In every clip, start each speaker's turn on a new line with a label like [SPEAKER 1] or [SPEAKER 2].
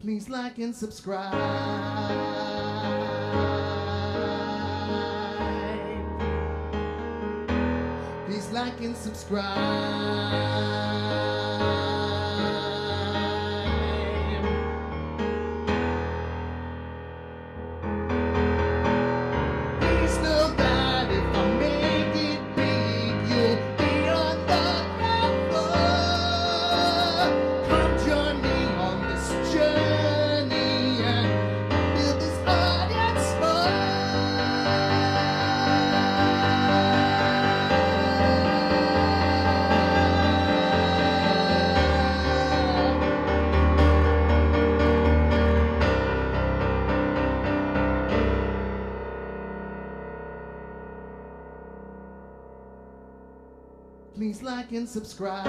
[SPEAKER 1] Please like and subscribe. Please like and subscribe. Please like and subscribe.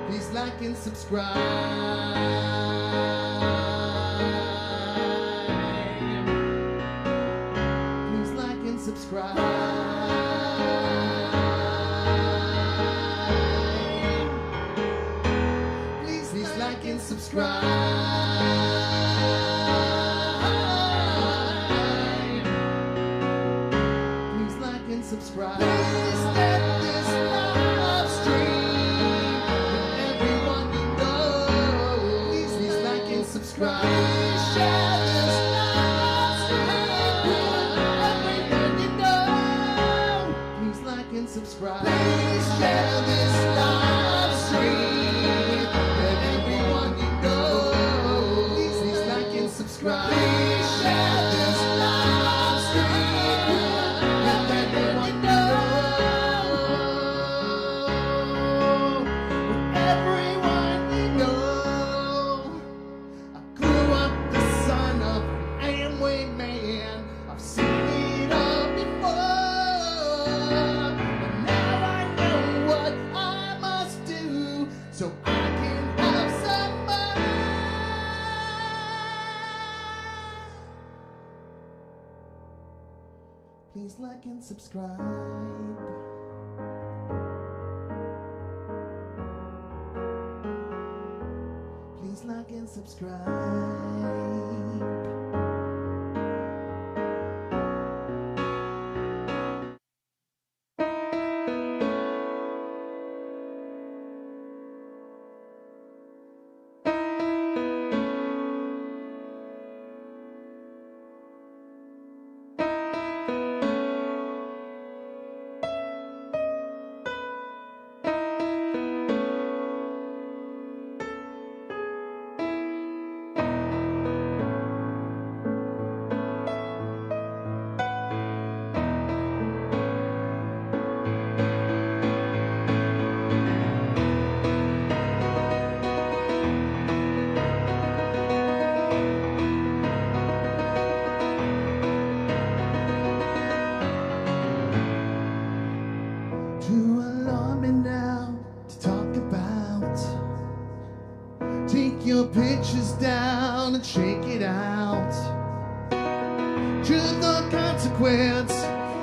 [SPEAKER 1] Please like and subscribe. Please like and subscribe. Please like and subscribe. Subscribe. Please let this live stream with everyone you know. Please like and subscribe. Please share this live stream with everyone you know. Please like and subscribe. Please share this live stream with everyone you know. Please like and subscribe. Please share this live stream. Please like and subscribe. Please like and subscribe. Too alarming now to talk about. Take your pictures down and shake it out. Truth or consequence,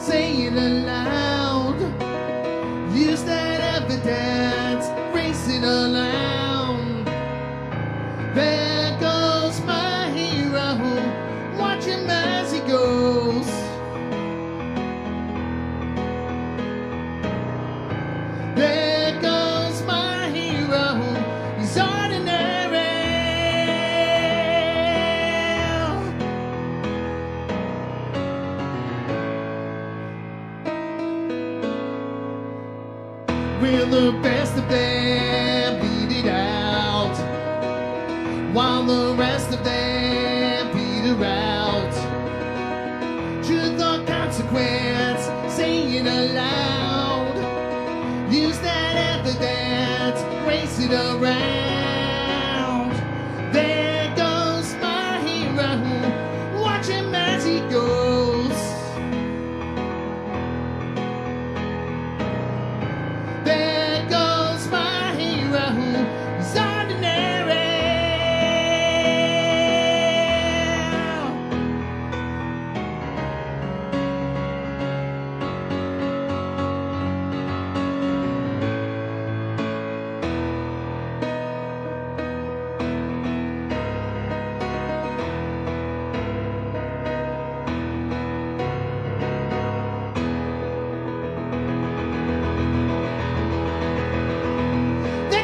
[SPEAKER 1] say it aloud. Use that evidence, race it aloud. There goes my hero, watch him as he goes. There goes my hero, he's ordinary. Will the best of them beat it out, while the rest of them peter out? Truth or consequence, say it aloud. Use that evidence, race it around. There goes my hero, watch him as he goes. There goes my hero, he's ordinary.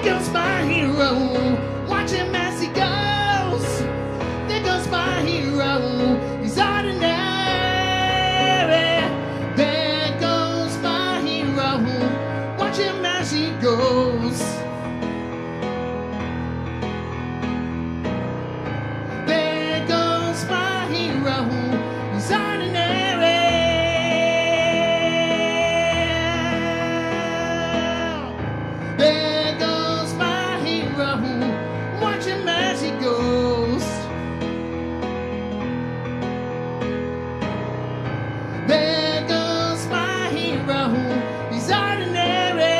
[SPEAKER 1] goes my hero, watch him as he goes. There goes my hero, he's ordinary. There goes my hero, watch him as he goes. There goes my hero, he's ordinary. There goes my hero, watch him as he goes. There goes my hero, he's ordinary.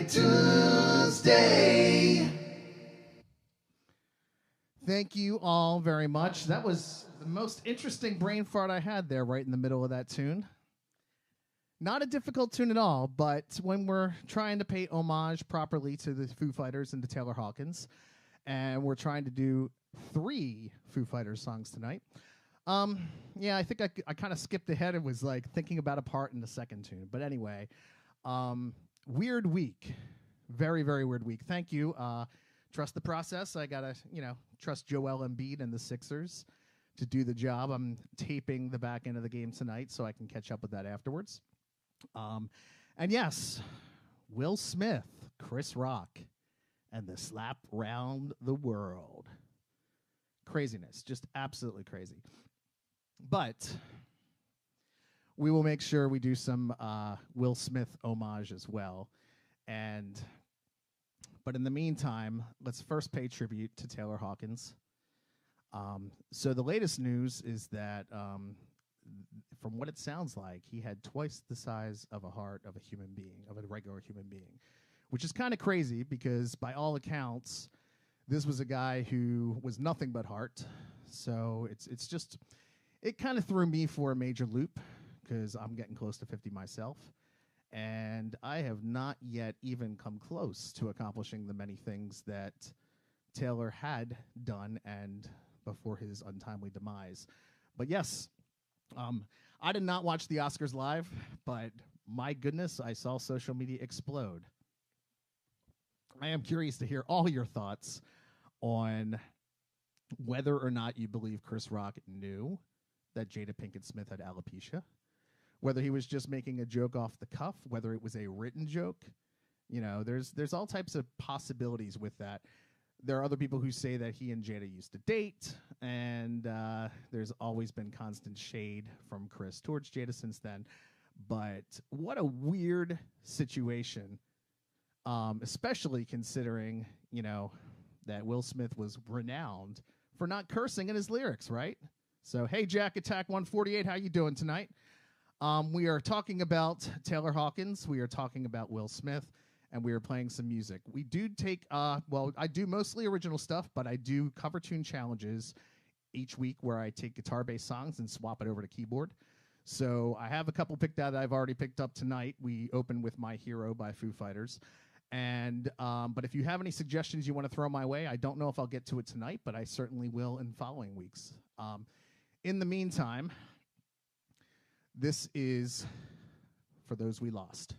[SPEAKER 1] Tuesday. Thank you all very much. That was the most interesting brain fart I had there right in the middle of that tune. Not a difficult tune at all, but when we're trying to pay homage properly to the Foo Fighters and to Taylor Hawkins, and we're trying to do 3 Foo Fighters songs tonight, yeah, I think I kind of skipped ahead and was like thinking about a part in the second tune. But anyway, weird week. Very, very weird week. Thank you. Trust the process. I got to, trust Joel Embiid and the Sixers to do the job. I'm taping the back end of the game tonight so I can catch up with that afterwards. And yes, Will Smith, Chris Rock, and the slap round the world. Craziness. Just absolutely crazy. But we will make sure we do some Will Smith homage as well. But in the meantime, let's first pay tribute to Taylor Hawkins. So the latest news is that, from what it sounds like, he had twice the size of a heart of a human being, of a regular human being, which is kind of crazy because by all accounts, this was a guy who was nothing but heart. So it's just, it kind of threw me for a major loop because I'm getting close to 50 myself. And I have not yet even come close to accomplishing the many things that Taylor had done and before his untimely demise. But yes, I did not watch the Oscars live, but my goodness, I saw social media explode. I am curious to hear all your thoughts on whether or not you believe Chris Rock knew that Jada Pinkett Smith had alopecia, whether he was just making a joke off the cuff, whether it was a written joke. There's all types of possibilities with that. There are other people who say that he and Jada used to date, and there's always been constant shade from Chris towards Jada since then. But what a weird situation, especially considering, that Will Smith was renowned for not cursing in his lyrics, right? So, hey, Jack Attack 148, how you doing tonight? We are talking about Taylor Hawkins. We are talking about Will Smith. And we are playing some music. We do take, I do mostly original stuff, but I do cover tune challenges each week where I take guitar-based songs and swap it over to keyboard. So I have a couple picked out that I've already picked up tonight. We open with My Hero by Foo Fighters. And but if you have any suggestions you want to throw my way, I don't know if I'll get to it tonight, but I certainly will in following weeks. In the meantime, this is For Those We Lost.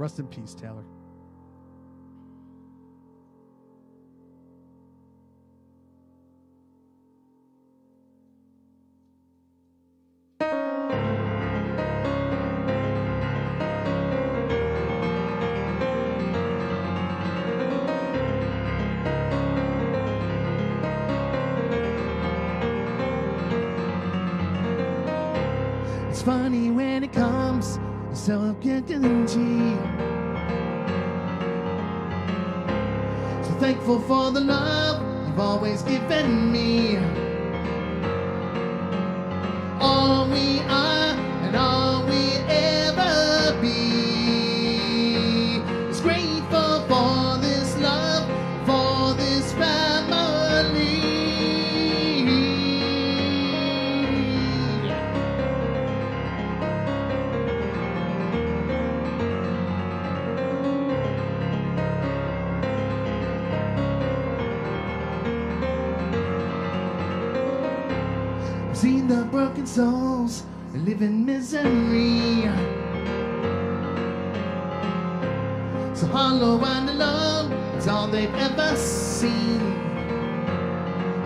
[SPEAKER 2] Rest in peace, Taylor.
[SPEAKER 1] It's funny when it comes to self-guarantee. So thankful for the love you've always given me. All we are and all we ever be is grateful for this love, for this family. Seen the broken souls that live in misery, so hollow and alone, it's all they've ever seen.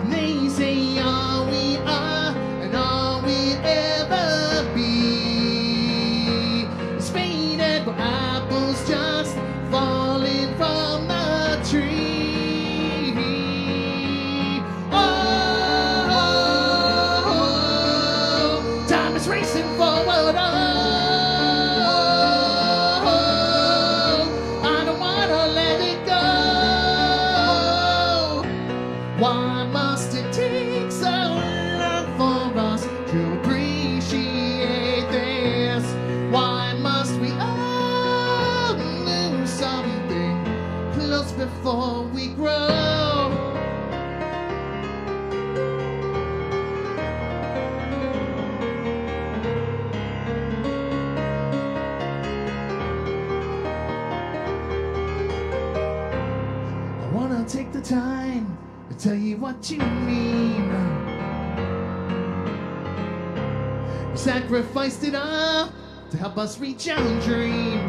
[SPEAKER 1] And they say all we are and all we ever be is faded for apples just falling from the tree. Racing forward, oh, I don't wanna let it go. Why must it take so long for us to appreciate this? Why must we all lose something close before we grow? Take the time to tell you what you mean. You sacrificed it all to help us reach our dream.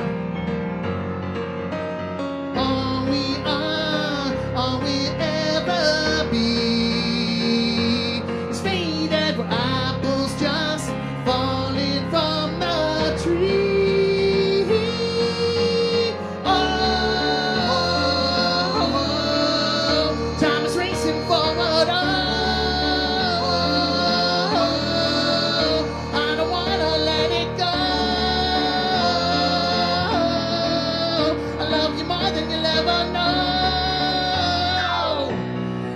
[SPEAKER 1] All we are, all we ever be is faded for apples just falling from the tree.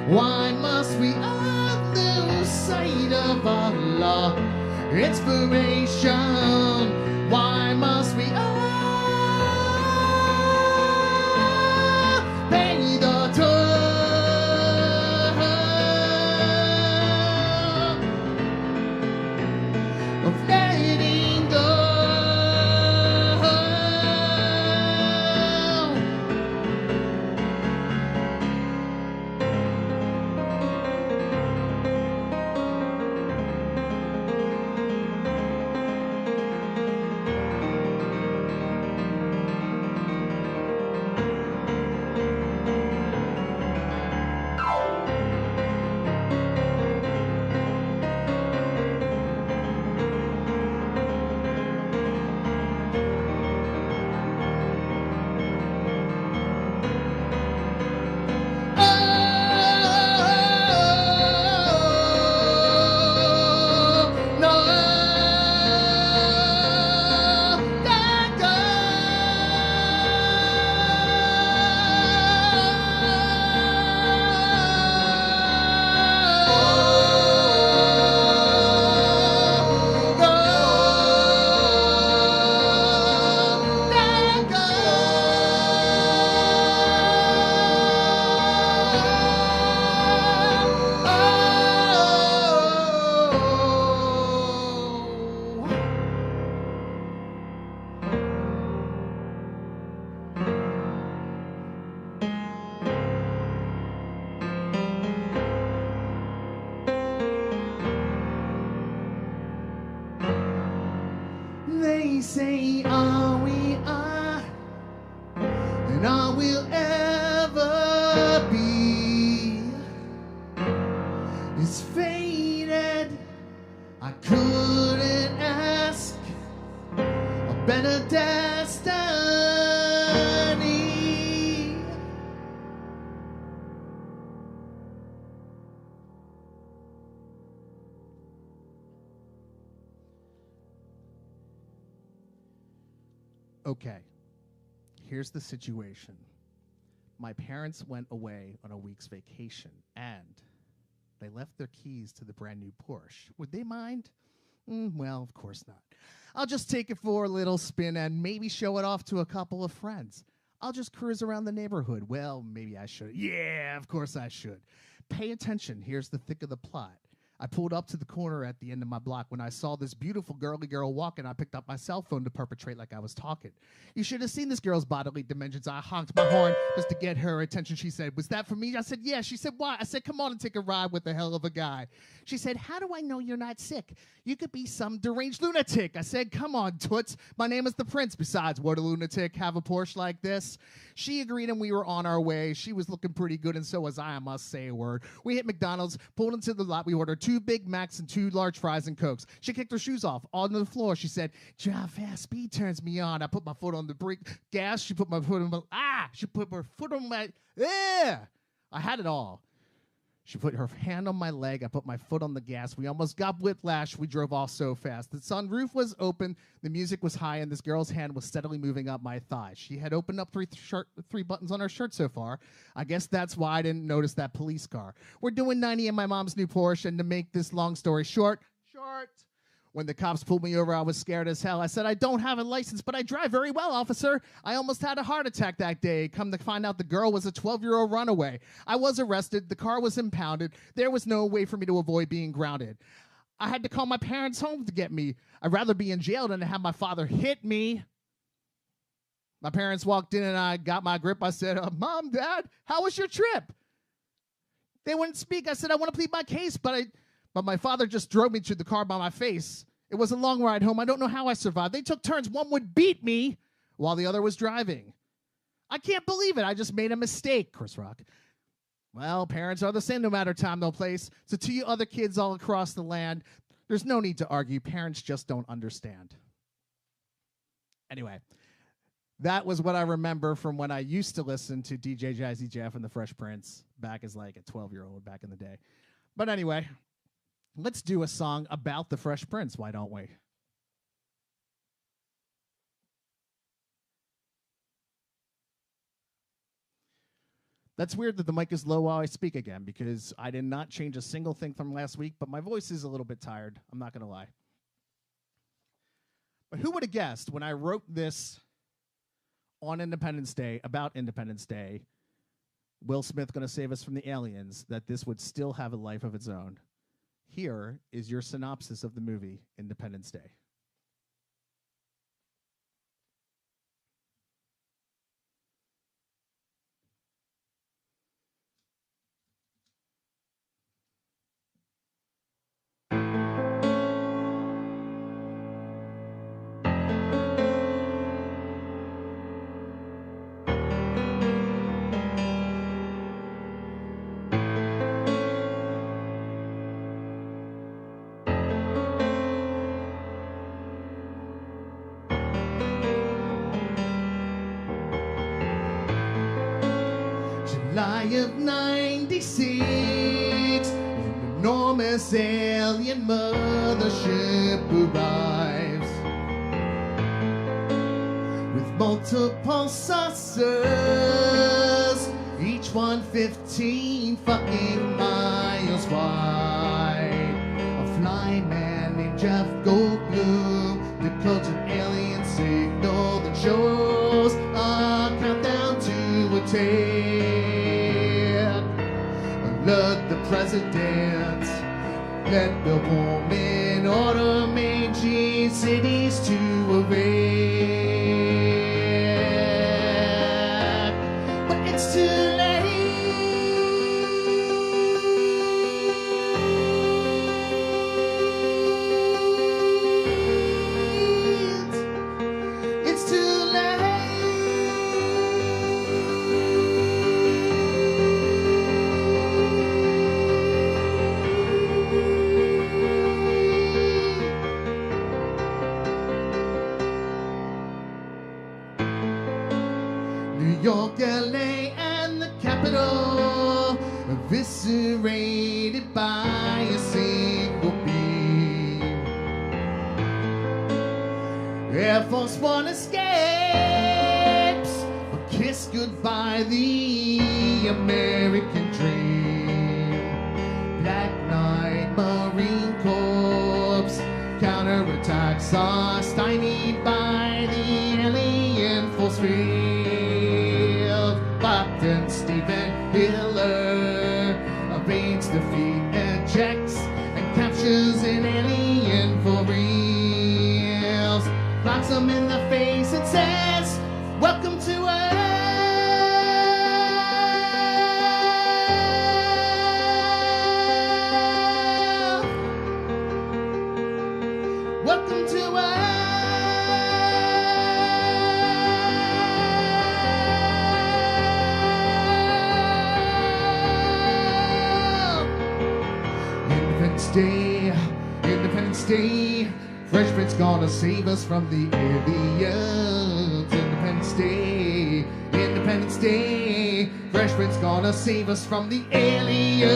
[SPEAKER 1] Why must we all lose sight of Allah, inspiration? Why must we all pay the toll of letting go? ever be is faded. I couldn't ask a better destiny. Okay, here's the situation. My parents went away on a week's vacation, and they left their keys to the brand new Porsche. Would they mind? Well, of course not. I'll just take it for a little spin and maybe show it off to a couple of friends. I'll just cruise around the neighborhood. Well, maybe I should. Yeah, of course I should. Pay attention. Here's the thick of the plot. I pulled up to the corner at the end of my block. When I saw this beautiful girly girl walking, I picked up my cell phone to perpetrate like I was talking. You should have seen this girl's bodily dimensions. I honked my horn just to get her attention. She said, "Was that for me?" I said, "Yeah." She said, "Why?" I said, "Come on and take a ride with a hell of a guy." She said, "How do I know you're not sick? You could be some deranged lunatic." I said, "Come on, toots. My name is the Prince. Besides, would a lunatic have a Porsche like this?" She agreed, and we were on our way. She was looking pretty good, and so was I must say a word. We hit McDonald's, pulled into the lot. We ordered 2 Big Macs and 2 large fries and Cokes. She kicked her shoes off onto the floor. She said, "Drive fast, speed turns me on." I put my foot on the brake gas. She put my foot on my, she put her foot on my, I had it all. She put her hand on my leg. I put my foot on the gas. We almost got whiplash. We drove off so fast. The sunroof was open. The music was high, and this girl's hand was steadily moving up my thigh. She had opened up 3 buttons on her shirt so far. I guess that's why I didn't notice that police car. We're doing 90 in my mom's new Porsche, and to make this long story short, when the cops pulled me over, I was scared as hell. I said, "I don't have a license, but I drive very well, officer." I almost had a heart attack that day. Come to find out, the girl was a 12-year-old runaway. I was arrested. The car was impounded. There was no way for me to avoid being grounded. I had to call my parents home to get me. I'd rather be in jail than to have my father hit me. My parents walked in, and I got my grip. I said, "Mom, Dad, how was your trip?" They wouldn't speak. I said, "I want to plead my case," but my father just drove me to the car by my face. It was a long ride home. I don't know how I survived. They took turns. One would beat me while the other was driving. I can't believe it. I just made a mistake, Chris Rock. Well, parents are the same no matter time, no place. So to you other kids all across the land, there's no need to argue. Parents just don't understand. Anyway, that was what I remember from when I used to listen to DJ Jazzy Jeff and the Fresh Prince back as like a 12-year-old back in the day. But anyway, let's do a song about the Fresh Prince, why don't we? That's weird that the mic is low while I speak again, because I did not change a single thing from last week, but my voice is a little bit tired. I'm not going to lie. But who would have guessed when I wrote this on Independence Day, about Independence Day, Will Smith going to save us from the aliens, that this would still have a life of its own? Here is your synopsis of the movie, Independence Day. July of 96, an enormous alien mothership arrives with multiple saucers, each one 15 fucking miles wide. A flying man named Jeff Goldblum decodes an alien signal that shows a countdown to attack. Alert the president, let the woman order mangy cities to evac. But it's too late. It's too late. York, LA, and the capital, eviscerated by a single beam. Air Force One escapes, but kiss goodbye the American dream. Black Knight, Marine Corps, counterattacks are stymied by the alien force field. Captain Stephen Hiller evades defeat, ejects, and captures an alien for reals. Knocks him in the face and says, "Welcome to Earth." Welcome to Earth. Independence Day, Fresh Prince gonna save us from the aliens. Independence Day, Fresh Prince gonna save us from the aliens.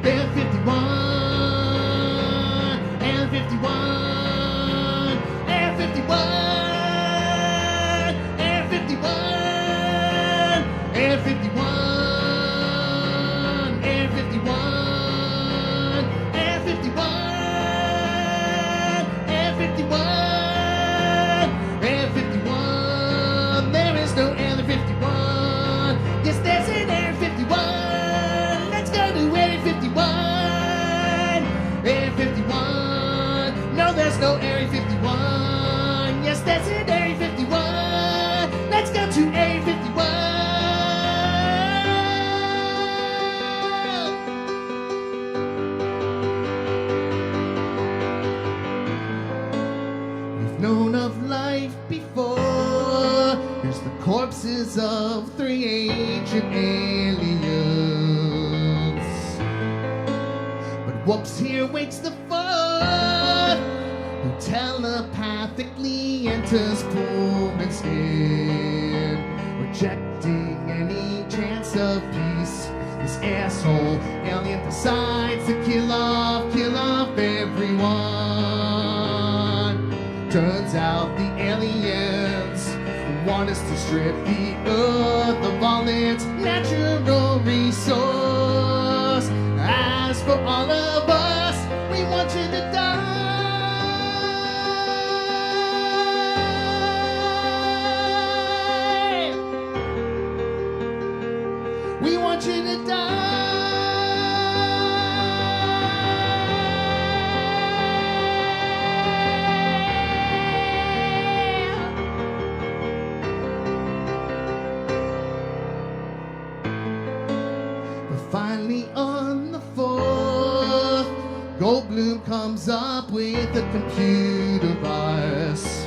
[SPEAKER 1] Air 51, Air 51, Air 51, Air 51, Air 51, Air 51, Air 51, Air 51, Air 51. There is no Air 51. Yes, there's an Air 51. Let's go to Air 51. Air 51. No, there's no Area 51. Yes, that's it, Area 51. Let's go to Area 51. We've known of life before. Here's the corpses of 3 ancient aliens. Whoops, here waits the fourth, who telepathically enters Pullman's skin, rejecting any chance of peace. This asshole alien decides to kill off everyone. Turns out the aliens want us to strip the earth of all its natural resource. As for all of us, we want you to die. We want you to die. But finally on the 4th, Goldblum comes up with a computer virus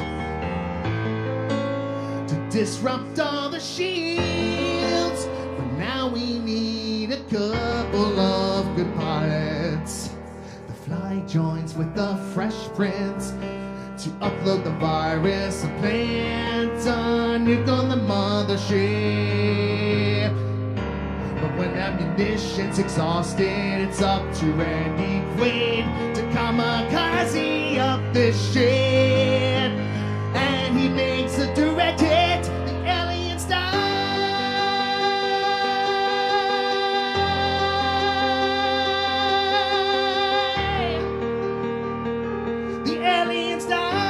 [SPEAKER 1] to disrupt all the shields. But now we need a couple of good pilots. The Fly joins with the Fresh Prince to upload the virus and plant a nuke on the mothership. But when ammunition's exhausted, it's up to Randy Quaid to kamikaze up this shit. And he makes a direct hit, the aliens die. The aliens die.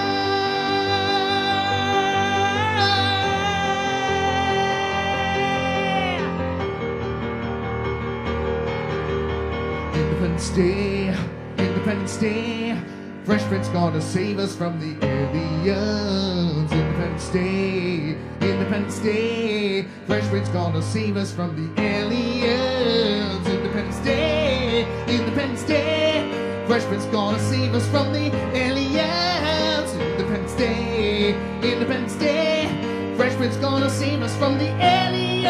[SPEAKER 1] Independence Day, Fresh Prince gonna save us from the aliens. Independence Independence Day, Independence Day. Fresh Prince gonna save us from the aliens. Independence Day, Independence Day. Fresh Prince gonna save us from the aliens. Independence Day, Independence Day. Fresh Prince gonna save us from the aliens.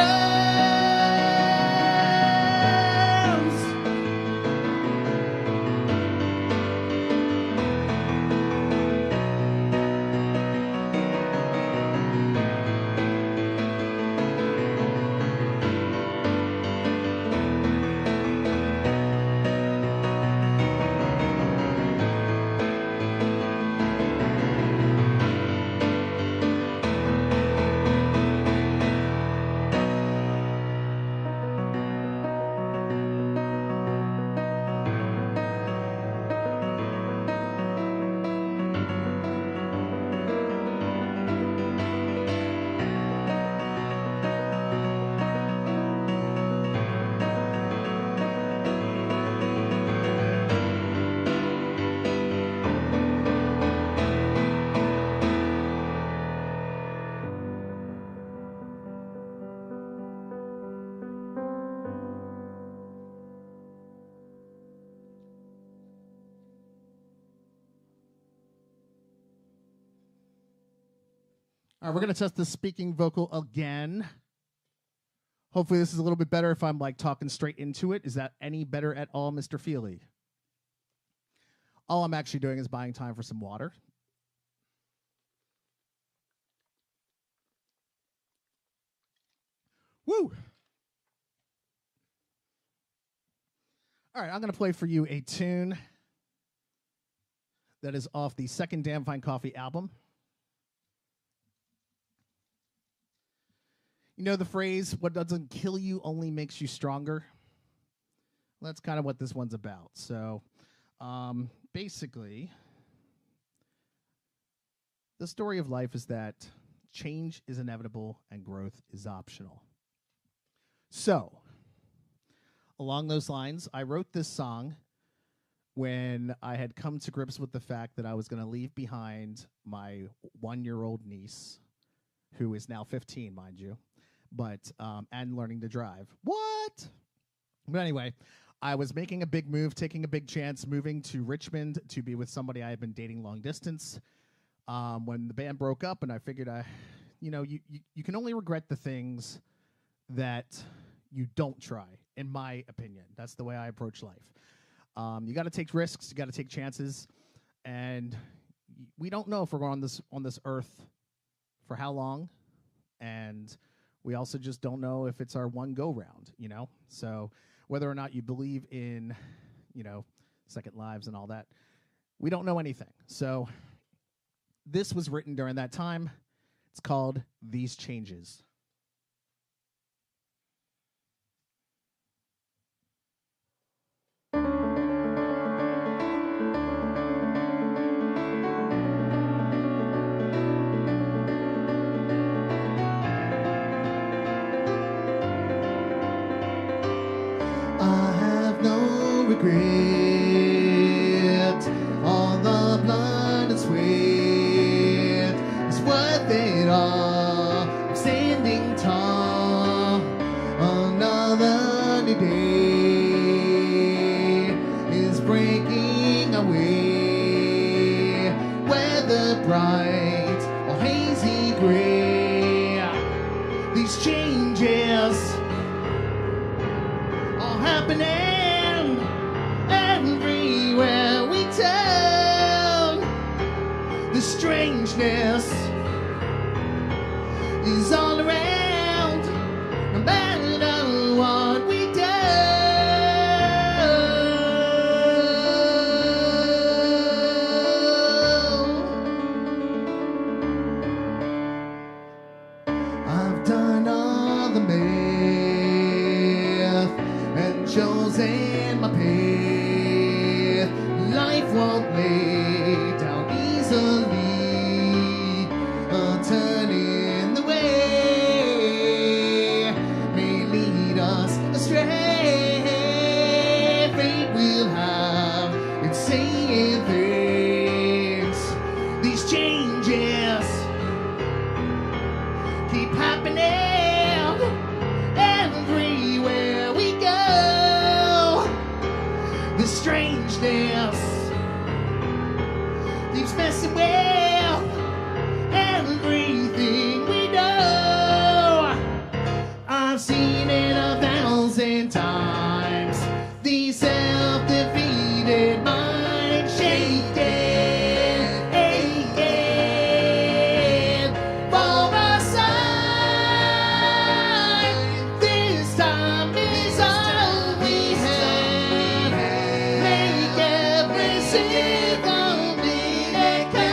[SPEAKER 1] All right, we're going to test the speaking vocal again. Hopefully this is a little bit better if I'm like talking straight into it. Is that any better at all, Mr. Feely? All I'm actually doing is buying time for some water. Woo! All right, I'm going to play for you a tune that is off the second Damn Fine Coffee album. You know the phrase, what doesn't kill you only makes you stronger? Well, that's kind of what this one's about. So basically, the story of life is that change is inevitable and growth is optional. So, along those lines, I wrote this song when I had come to grips with the fact that I was going to leave behind my 1-year-old niece, who is now 15, mind you. But and learning to drive. What? But anyway, I was making a big move, taking a big chance, moving to Richmond to be with somebody I had been dating long distance. When the band broke up, and I figured, you can only regret the things that you don't try. In my opinion, that's the way I approach life. You got to take risks, you got to take chances, and we don't know if we're going on this earth for how long, and we also just don't know if it's our one go-round, So whether or not you believe in, second lives and all that, we don't know anything. So this was written during that time. It's called These Changes. Regret all the blood and sweat is worth it all. I'm standing tall. Another new day is breaking away. Weather bright or hazy gray, these changes are happening everywhere we turn. The strangeness is all around, no matter what we do. I've done all the math and chosen my path. Life won't lay down easily, a turn in the way may lead us astray. Fate will have its say in things. These changes I've seen it 1,000 times. The self-defeated mind shaking, for a sign. This time is all we have. Make every single minute count.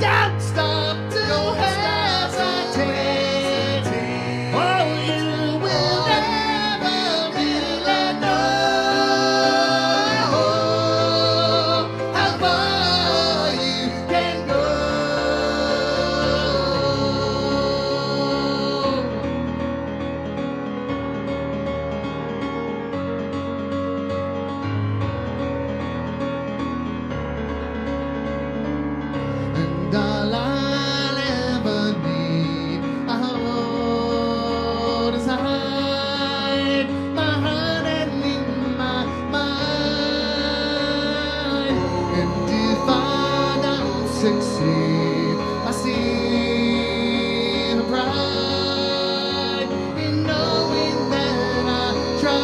[SPEAKER 1] Don't stop to hesitate. Oh, you will never really know how far you can go. And all I'll ever need, I hold is hide my heart and in my mind. And if I don't succeed, I see her pride in knowing that I tried.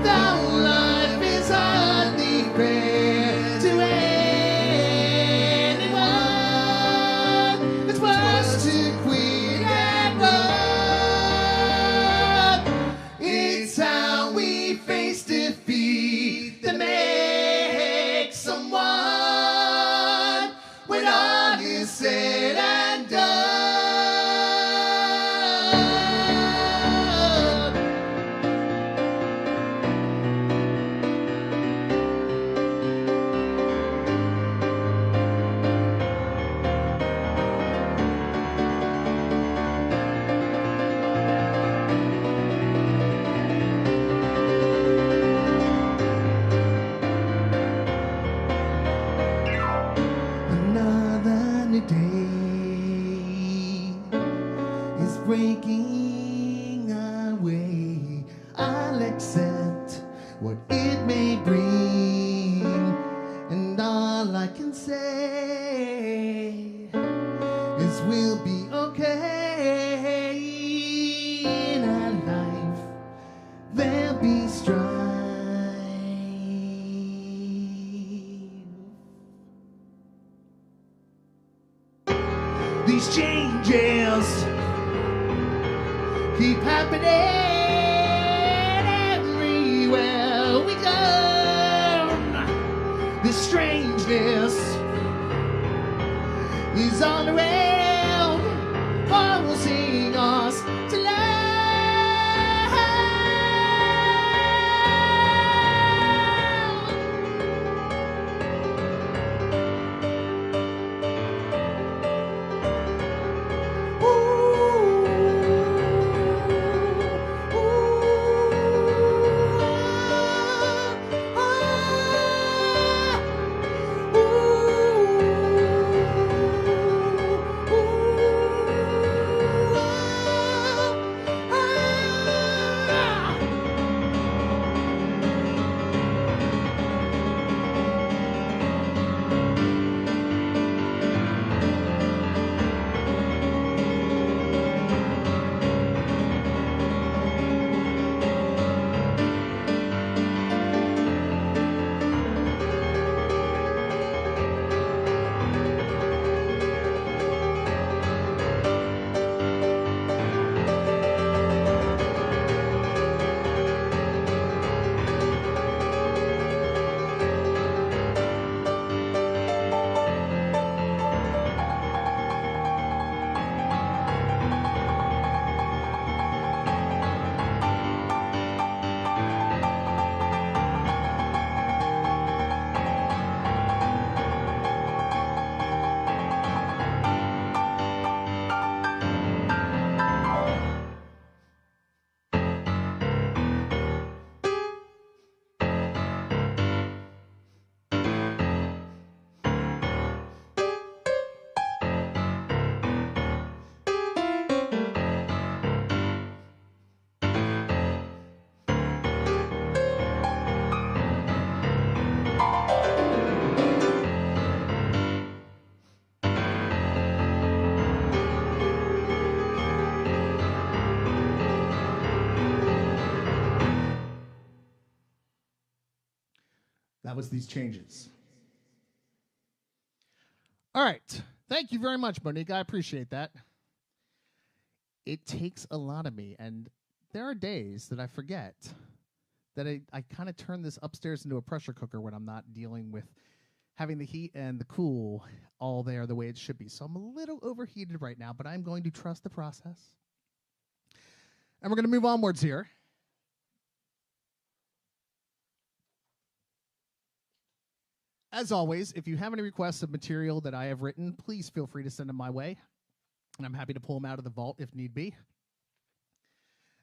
[SPEAKER 1] Though life is hardly fair to anyone, it's worse to quit and run. It's how we face defeat that makes someone when all is said and done. Another new day is breaking our way. I'll accept what it may bring, and all I can say is we'll be okay. In our life there'll be strife. These changes keep happening everywhere we go. This strangeness is all around, forcing us to learn. was these changes. All right. Thank you very much, Monique. I appreciate that. It takes a lot of me, and there are days that I forget that I kind of turn this upstairs into a pressure cooker when I'm not dealing with having the heat and the cool all there the way it should be. So I'm a little overheated right now, but I'm going to trust the process. And we're going to move onwards here. As always, if you have any requests of material that I have written, please feel free to send them my way. And I'm happy to pull them out of the vault if need be.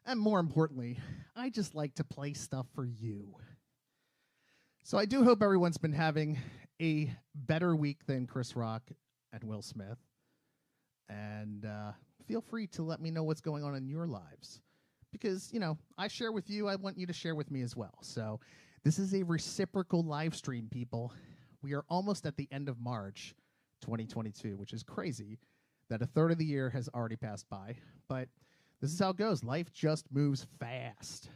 [SPEAKER 1] And more importantly, I just like to play stuff for you. So I do hope everyone's been having a better week than Chris Rock and Will Smith. And feel free to let me know what's going on in your lives. Because, you know, I share with you, I want you to share with me as well. So this is a reciprocal live stream, people. We are almost at the end of March 2022, which is crazy that a third of the year has already passed by. But this is how it goes. Life just moves fast.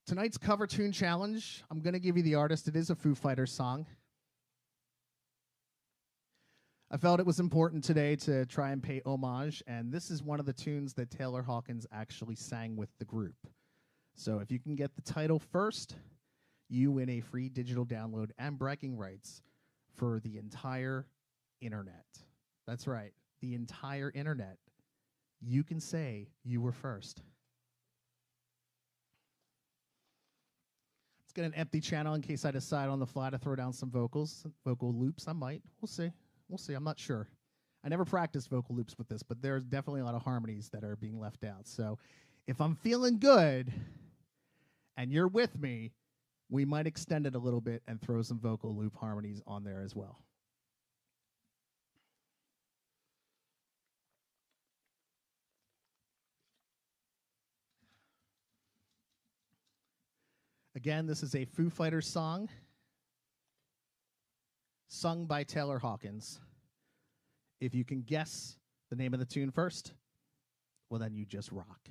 [SPEAKER 1] Tonight's cover tune challenge, I'm going to give you the artist. It is a Foo Fighters song. I felt it was important today to try and pay homage, and this is one of the tunes that Taylor Hawkins actually sang with the group. So if you can get the title first, you win a free digital download and bragging rights for the entire internet. That's right, the entire internet. You can say you were first. Let's get an empty channel in case I decide on the fly to throw down some vocals, vocal loops. I might. We'll see. We'll see. I'm not sure. I never practiced vocal loops with this, but there's definitely a lot of harmonies that are being left out. So if I'm feeling good and you're with me, we might extend it a little bit and throw some vocal loop harmonies on there as well. Again, this is a Foo Fighters song sung by Taylor Hawkins. If you can guess the name of the tune first, well, then you just rock.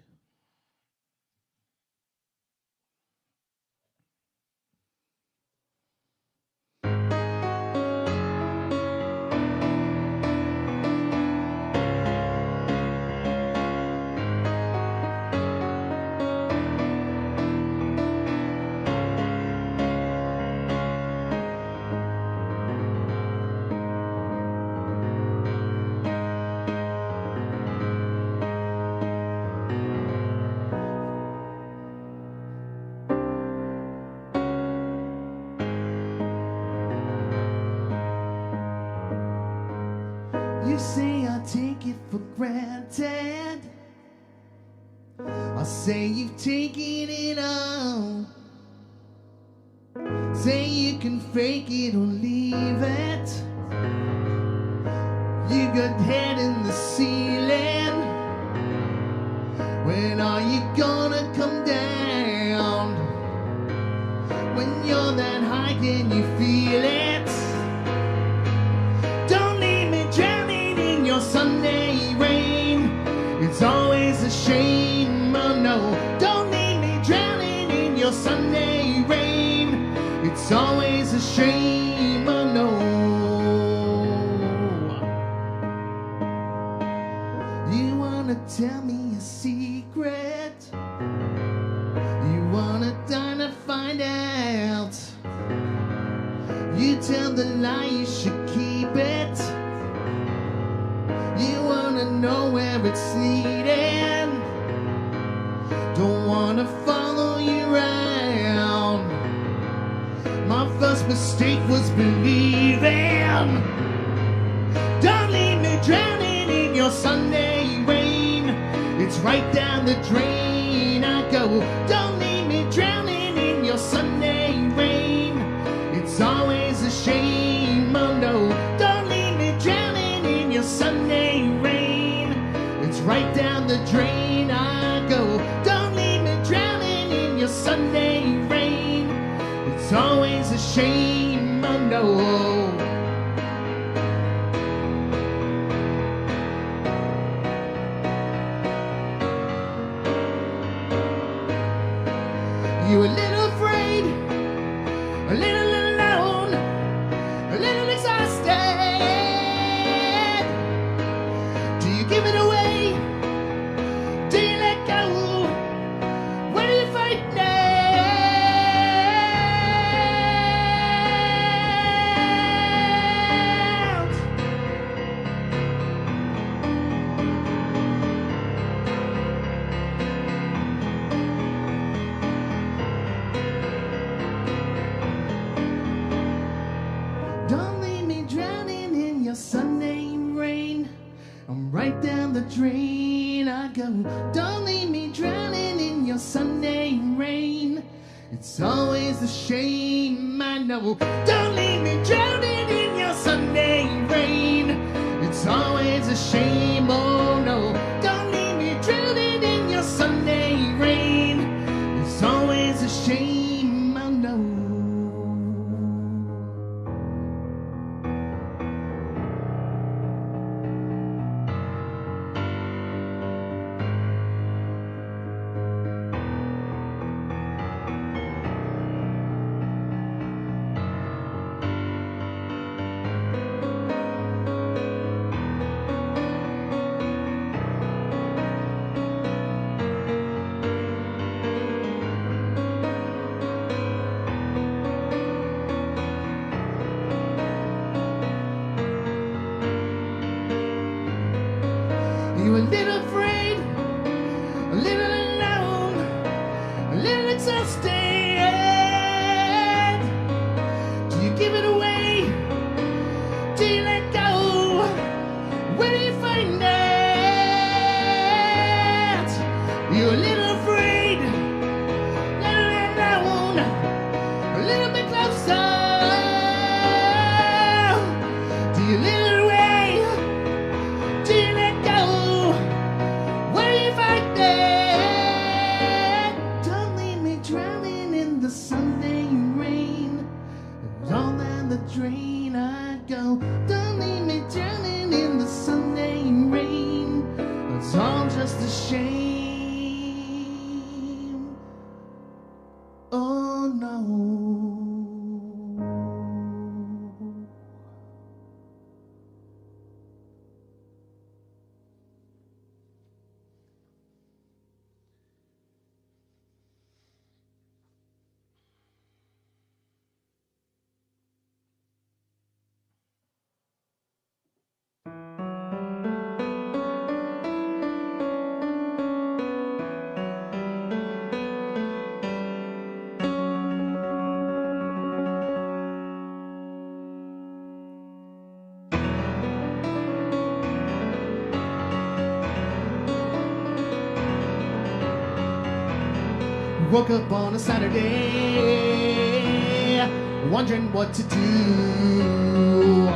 [SPEAKER 1] You say I take it for granted. I say you've taken it all. Say you can fake it or leave it. You got head in the ceiling. When are you gonna come down? When you're that high, can you feel it? Sunday rain, it's always a shame, oh no. Don't leave me drowning in your Sunday rain. It's always a shame, oh no. You wanna tell me a secret? You wanna die to find out? You tell the lie, you should keep it. You wanna know where it's leading. Don't wanna follow you around. My first mistake was believing. Don't leave me drowning in your Sunday rain. It's right down the drain I go. Don't leave me drowning in your Sunday rain. It's always a shame, oh no. Don't leave me drowning in your Sunday rain. It's right down the drain I go. Don't leave me drowning in your Sunday rain. It's always a shame, oh no. You're a little afraid your Sunday rain. I'm right down the drain I go. Don't leave me drowning in your Sunday rain. It's always a shame, I know. Don't leave me drowning in your Sunday rain. It's always a shame, oh no. Don't leave me drowning in your Sunday rain. It's always a shame, I know. You a little afraid, a little alone, a little exhausted. Do you give it away? Do you let go? Where do you find it? You're a little afraid, a little alone, a little bit closer. Do you live it away? Do you let go? Where do you find it? Don't leave me drowning in the Sunday rain. And all down the drain I go. Don't leave me drowning in the Sunday rain. It's all just a shame. Oh no. Woke up on a Saturday, wondering what to do.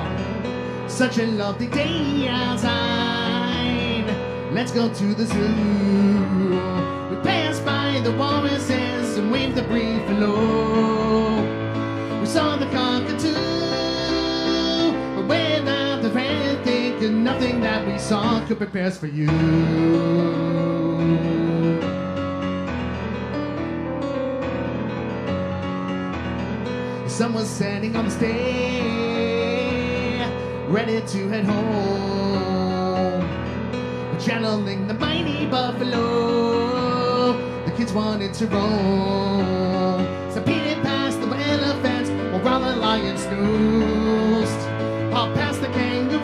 [SPEAKER 1] Such a lovely day outside. Let's go to the zoo. We passed by the walruses and waved the brief hello. We saw the cockatoo, but without the red thing, and nothing that we saw could prepare us for you. Sun was setting on the stage, ready to head home. We're channeling the mighty buffalo. The kids wanted to roam. Stampeded past the elephants while the lion snoozed. All past the kangaroos,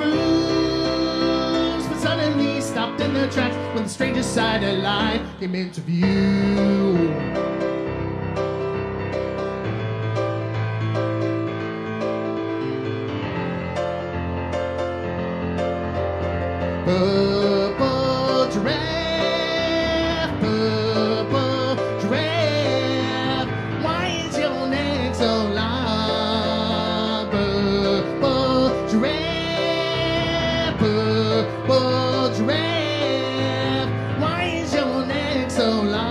[SPEAKER 1] but suddenly stopped in their tracks when the strangest sight alive came into view. Purple giraffe, purple giraffe, why is your neck so long? Purple giraffe, purple giraffe, why is your neck so long?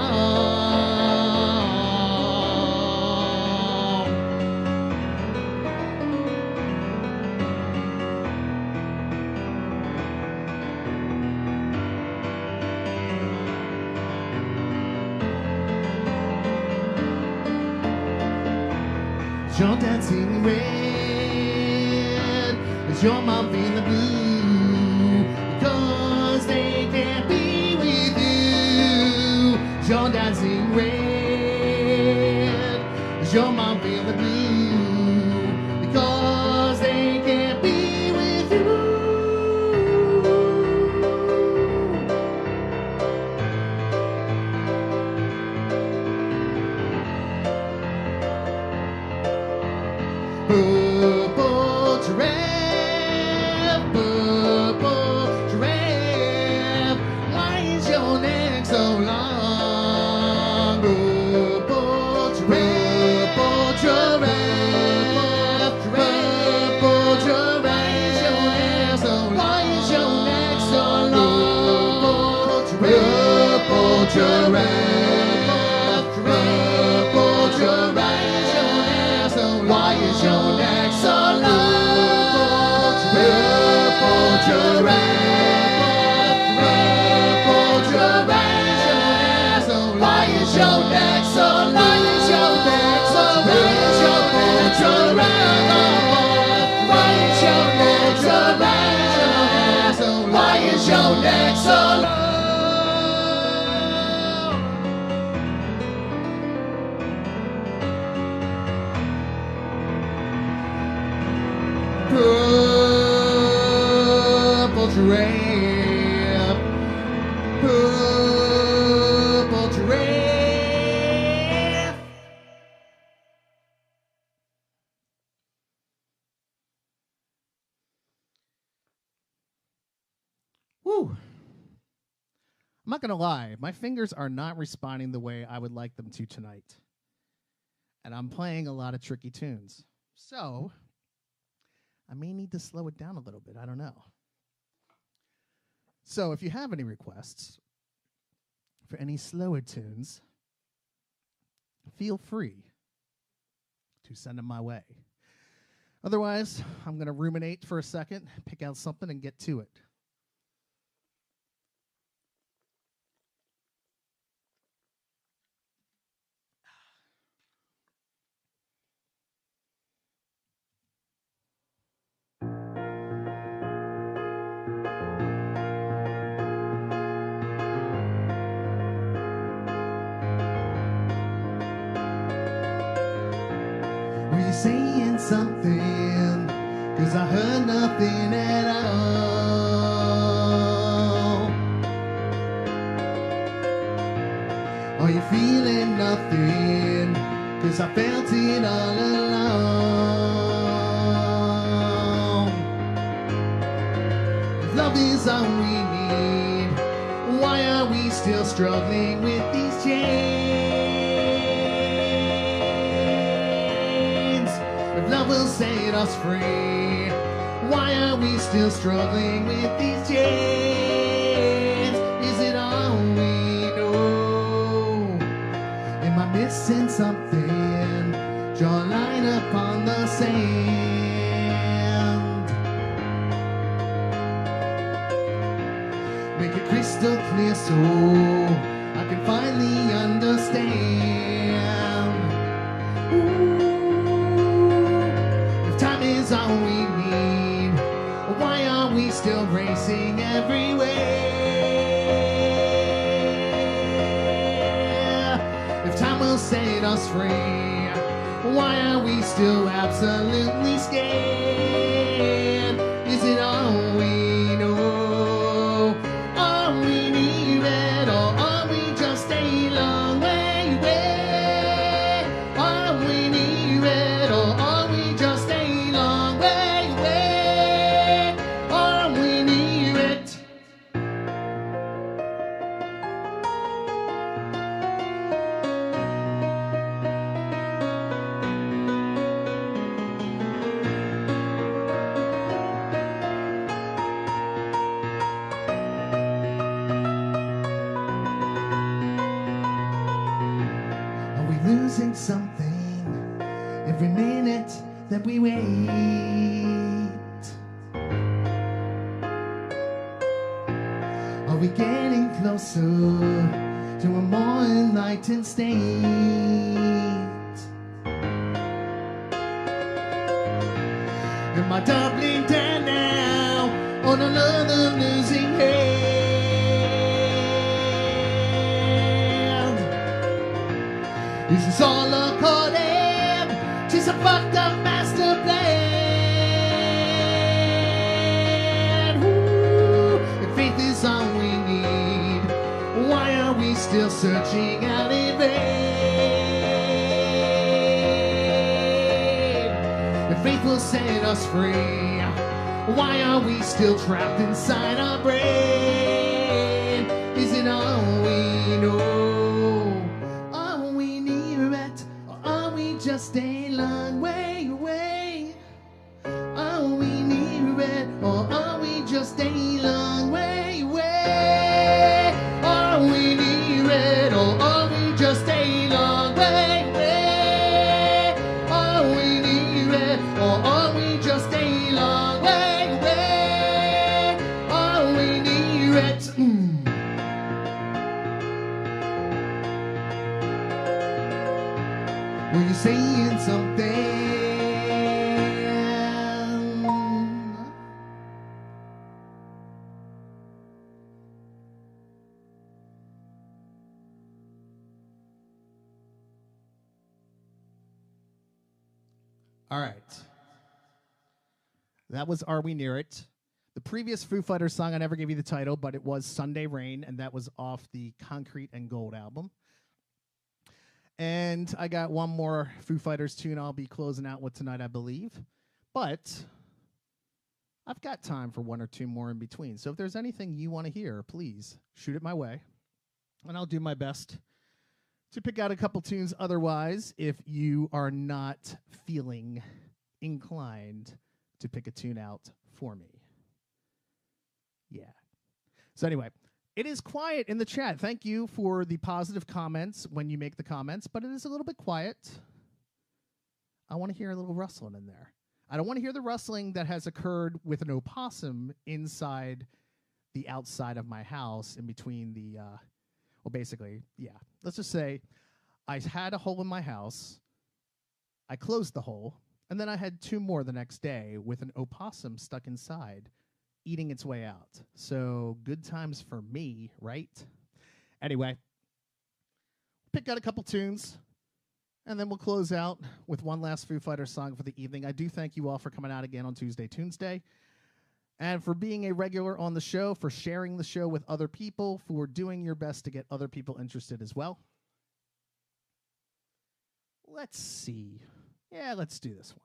[SPEAKER 1] Your dancing red, is your mom feeling blue? Because they can't be with you. Your dancing red, is your mom feeling blue? Because they can't be with you. Purple giraffe, is your next song. Purple giraffe, purple giraffe. Woo. I'm not gonna lie, my fingers are not responding the way I would like them to tonight. And I'm playing a lot of tricky tunes. So I may need to slow it down a little bit. I don't know. So if you have any requests for any slower tunes, feel free to send them my way. Otherwise, I'm going to ruminate for a second, pick out something, and get to it. Were you saying something? 'Cause I heard nothing at all. Are you feeling nothing? 'Cause I felt it all along. If love is all we need, why are we still struggling with these chains? If love will set us free, why are we still struggling with these chains? Is it all we know? Am I missing something? Draw a line upon the sand. Make it crystal clear so I can finally understand. Ooh, if time is all we need, why are we still racing everywhere? If time will set us free, why are we still absolutely scared? Is it all we know? Are we near it, or are we just a long way away? Are we near it, or are we just a long way away? Are we near it? Are we losing something every minute that we wait? Are we getting closer to a more enlightened state? Am I doubling down now on another losing hand? Is this all according to some fucked up master plan? Ooh, if faith is all we need, why are we still searching out in vain? If faith will set us free, why are we still trapped inside our brain? Is it all we know? Are we near it, or are we just a long way away? Are we near it, or are we just a long way away? Are we near it, or are we just a long way away? Are we near it, or are we just a long way away? Are we near All right. That was Are We Near It? The previous Foo Fighters song, I never gave you the title, but it was Sunday Rain, and that was off the Concrete and Gold album. And I got one more Foo Fighters tune I'll be closing out with tonight, I believe. But I've got time for one or two more in between. So if there's anything you want to hear, please shoot it my way. And I'll do my best to pick out a couple tunes. Otherwise, if you are not feeling inclined to pick a tune out for me. Yeah. So anyway, it is quiet in the chat. Thank you for the positive comments when you make the comments, but it is a little bit quiet. I want to hear a little rustling in there. I don't want to hear the rustling that has occurred with an opossum inside the outside of my house in between the, well, basically, yeah. Let's just say I had a hole in my house. I closed the hole, and then I had two more the next day with an opossum stuck inside, eating its way out. So good times for me, right? Anyway, pick out a couple tunes, and then we'll close out with one last Foo Fighters song for the evening. I do thank you all for coming out again on TUNESday, and for being a regular on the show, for sharing the show with other people, for doing your best to get other people interested as well. Let's see. Yeah, let's do this one.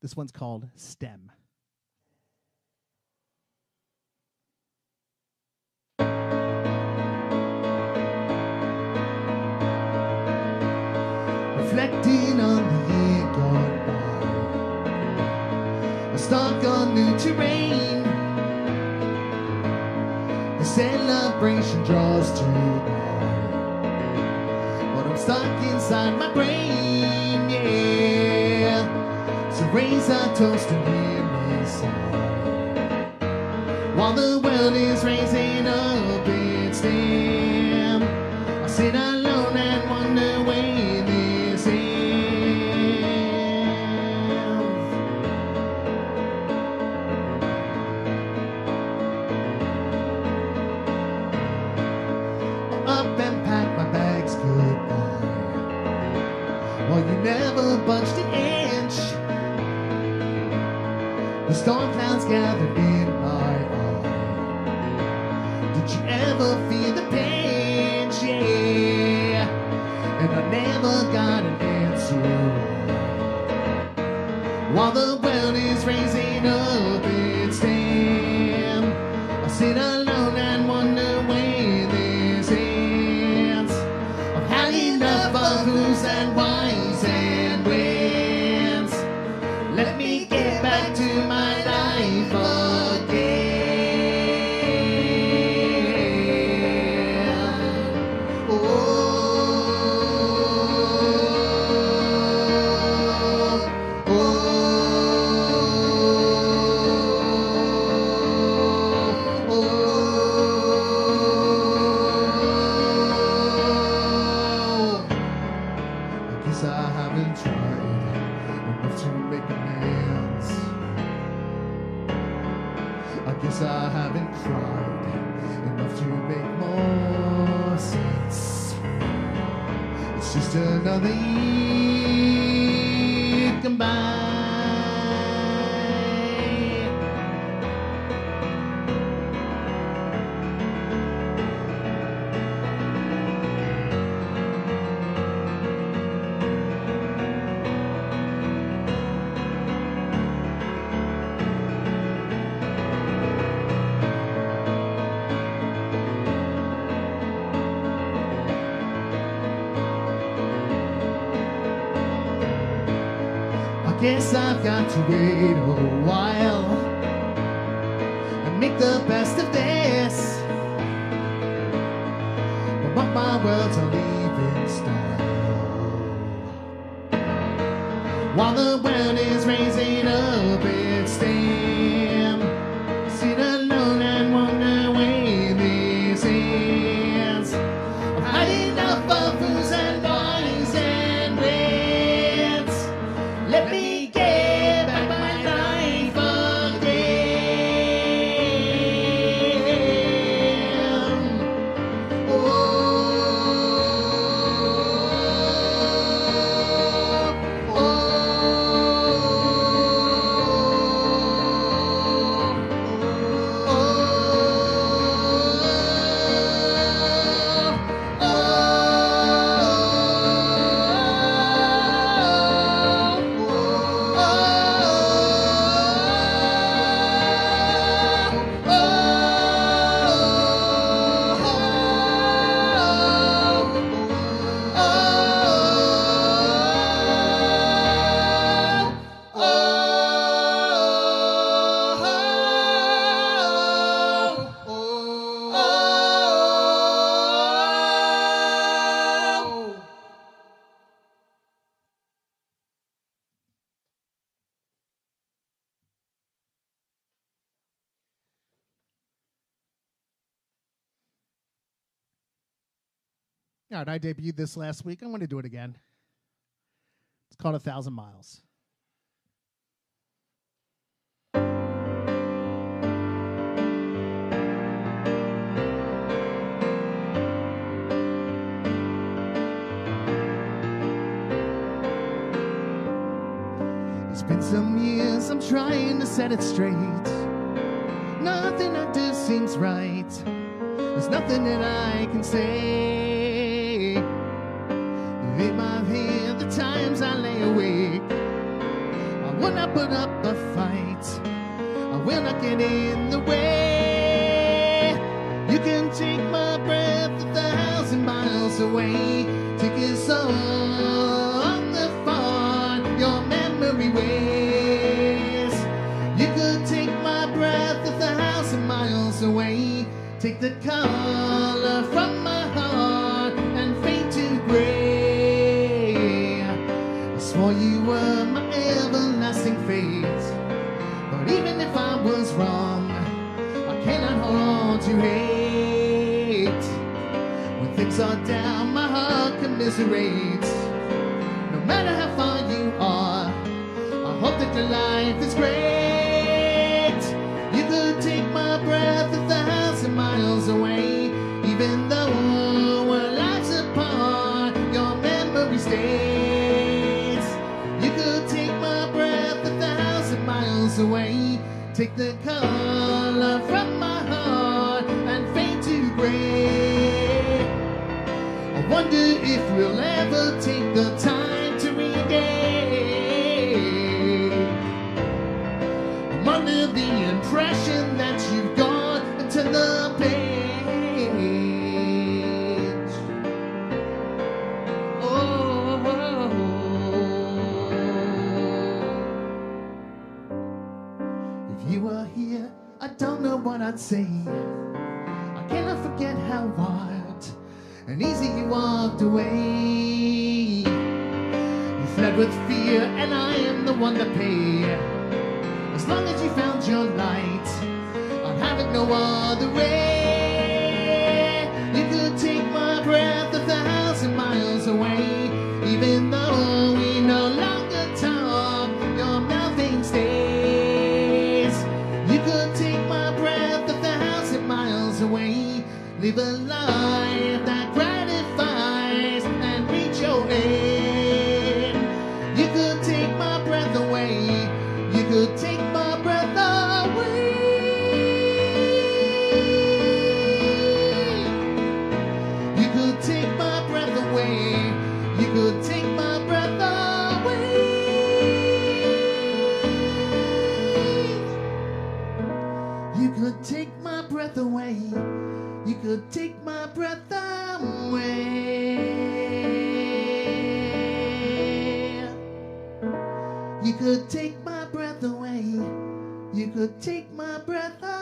[SPEAKER 1] This one's called STEM. Reflecting on the year gone by, stuck on new terrain. The celebration draws too nigh, but I'm stuck inside my brain, yeah. So raise a toast and hear me sigh, while the world is raising up its dam. I sit alone and wonder where this ends. Up and pack my bags goodbye, while you never budged an inch. The storm clouds gathered in my eye. Did you ever feel the pinch? Yeah. And I never got an answer why. While the world is raising up its dam, I sit alone and wonder where this ends. I've had enough of who's and whys and whens. Let me get back to my life again. I guess I haven't tried enough to make amends. I guess I haven't cried enough to make more sense. It's just another year combined. Guess I've got to wait a while and make the best of this. But my words are leaving style, while the world is raising up its dam. I sit alone and wonder where this ends. I've had enough of who's and whys and whens. Let me get back my life again. All right, I debuted this last week. I'm going to do it again. It's called 1,000 Miles. It's been some years, I'm trying to set it straight. Nothing I do seems right. There's nothing that I can say. In my head, the times I lay awake, I will not put up a fight. I will not get in the way. You can take my breath 1,000 miles away. Take us on the far, your memory ways. You could take my breath 1,000 miles away. Take the color from my heart and fade to gray. I swore you were my everlasting fate, but even if I was wrong, I cannot hold on to hate. When things are down, my heart commiserates. No matter how far you are, I hope that your life is great. You could take my breath 1,000 miles away. Even though we're lives apart, your memory stays. You could take my breath 1,000 miles away. Take the color from my heart and fade to gray. I wonder if we'll ever take the time to regain. I'm under the impression that you've gone into the page. Oh, if you were here, I don't know what I'd say. I cannot forget how wild and easy you walked away. You fled with fear, and I am the one to pay. As long as you found your light, I'll have it no other way. You could take my breath 1,000 miles away. Even though we no longer talk, your mouthing stays. You could take my breath 1,000 miles away. Live a life that gratifies and reach your end. You could take my breath away. You could take my breath away. You could take my breath away. You could take my breath away. You could take my breath away. You could take my breath away. You could take my breath away. You could take my breath away.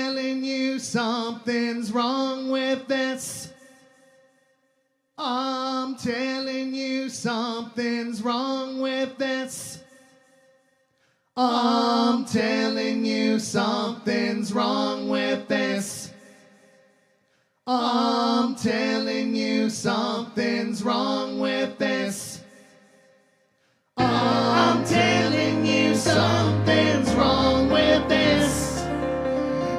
[SPEAKER 1] telling you something's wrong with this. I'm telling you something's wrong with this. I'm telling you something's wrong with this. I'm telling you something's wrong with this. I'm telling you something's wrong with this.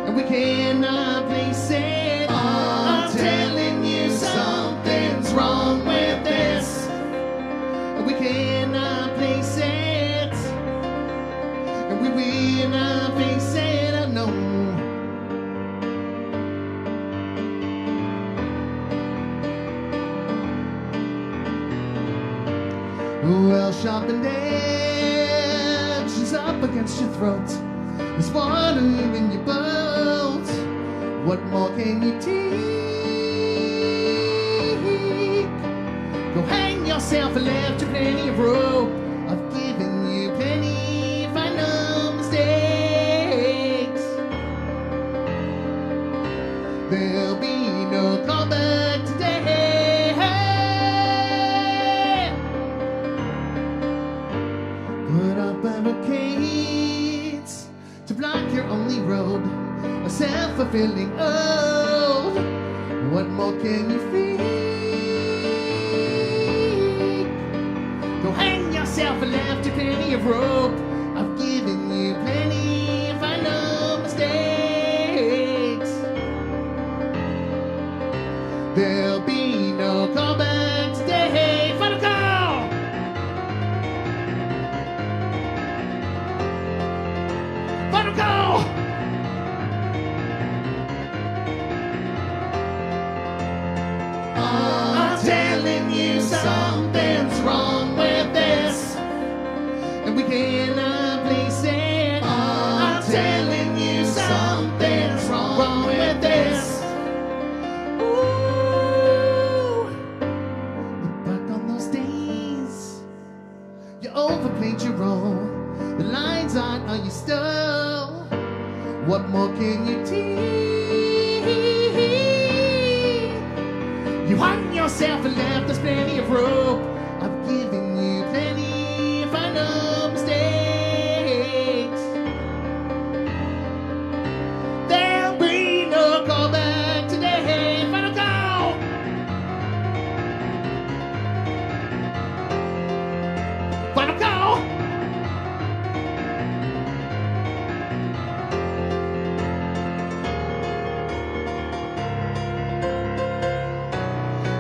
[SPEAKER 1] And we cannot place it. I'm telling you something's wrong with this. And we cannot place it. And we will not face it, oh no. Well, sharpened edge is up against your throat. There's water in your boat. What more can you take? Go hang yourself and left you plenty of rope. I've given you plenty, find no mistakes. There'll be no comeback today. Put up barricades to block your only road, a self-fulfilling ode. What more can you fake? Go hang yourself and left you plenty of rope. I've given you plenty, find no mistakes. There'll be no callback today. Final call! Final call! I'm telling you something's wrong with this, and we cannot place it. I'm telling you something's wrong with this. Ooh, look back on those days. You overplayed your role. The lines aren't on your stove. What more can you take? You hung yourself and left us plenty of rope. I've given you plenty, find no mistakes. There'll be no callback today. Final call! Final call!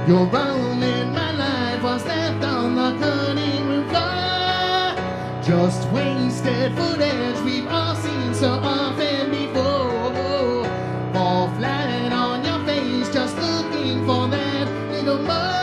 [SPEAKER 1] Your role in my life was left on the cutting room floor. Just wasted footage we've all seen so often before. Fall flat on your face, just looking for that little more.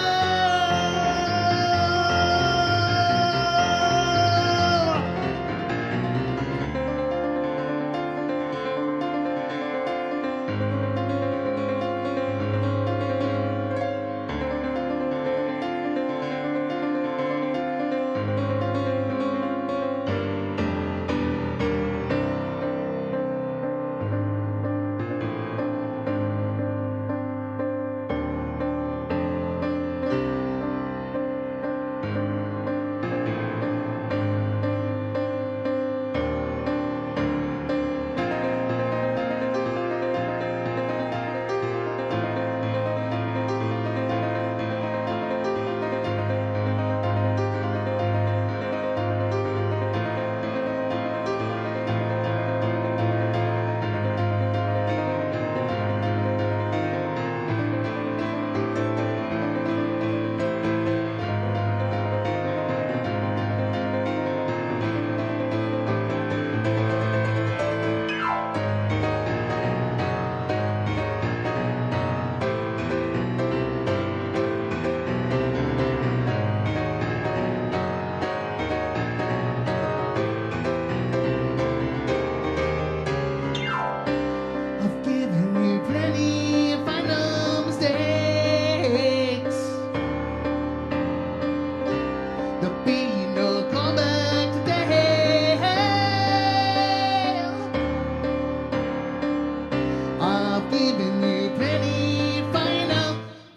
[SPEAKER 1] given you plenty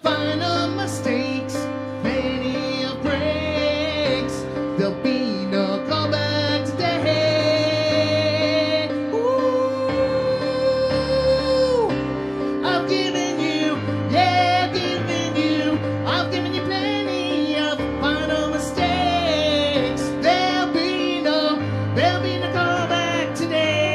[SPEAKER 1] final mistakes, plenty of breaks. There'll be no callback today. Ooh, I've given you, yeah, I've given you plenty of final mistakes. There'll be no callback today.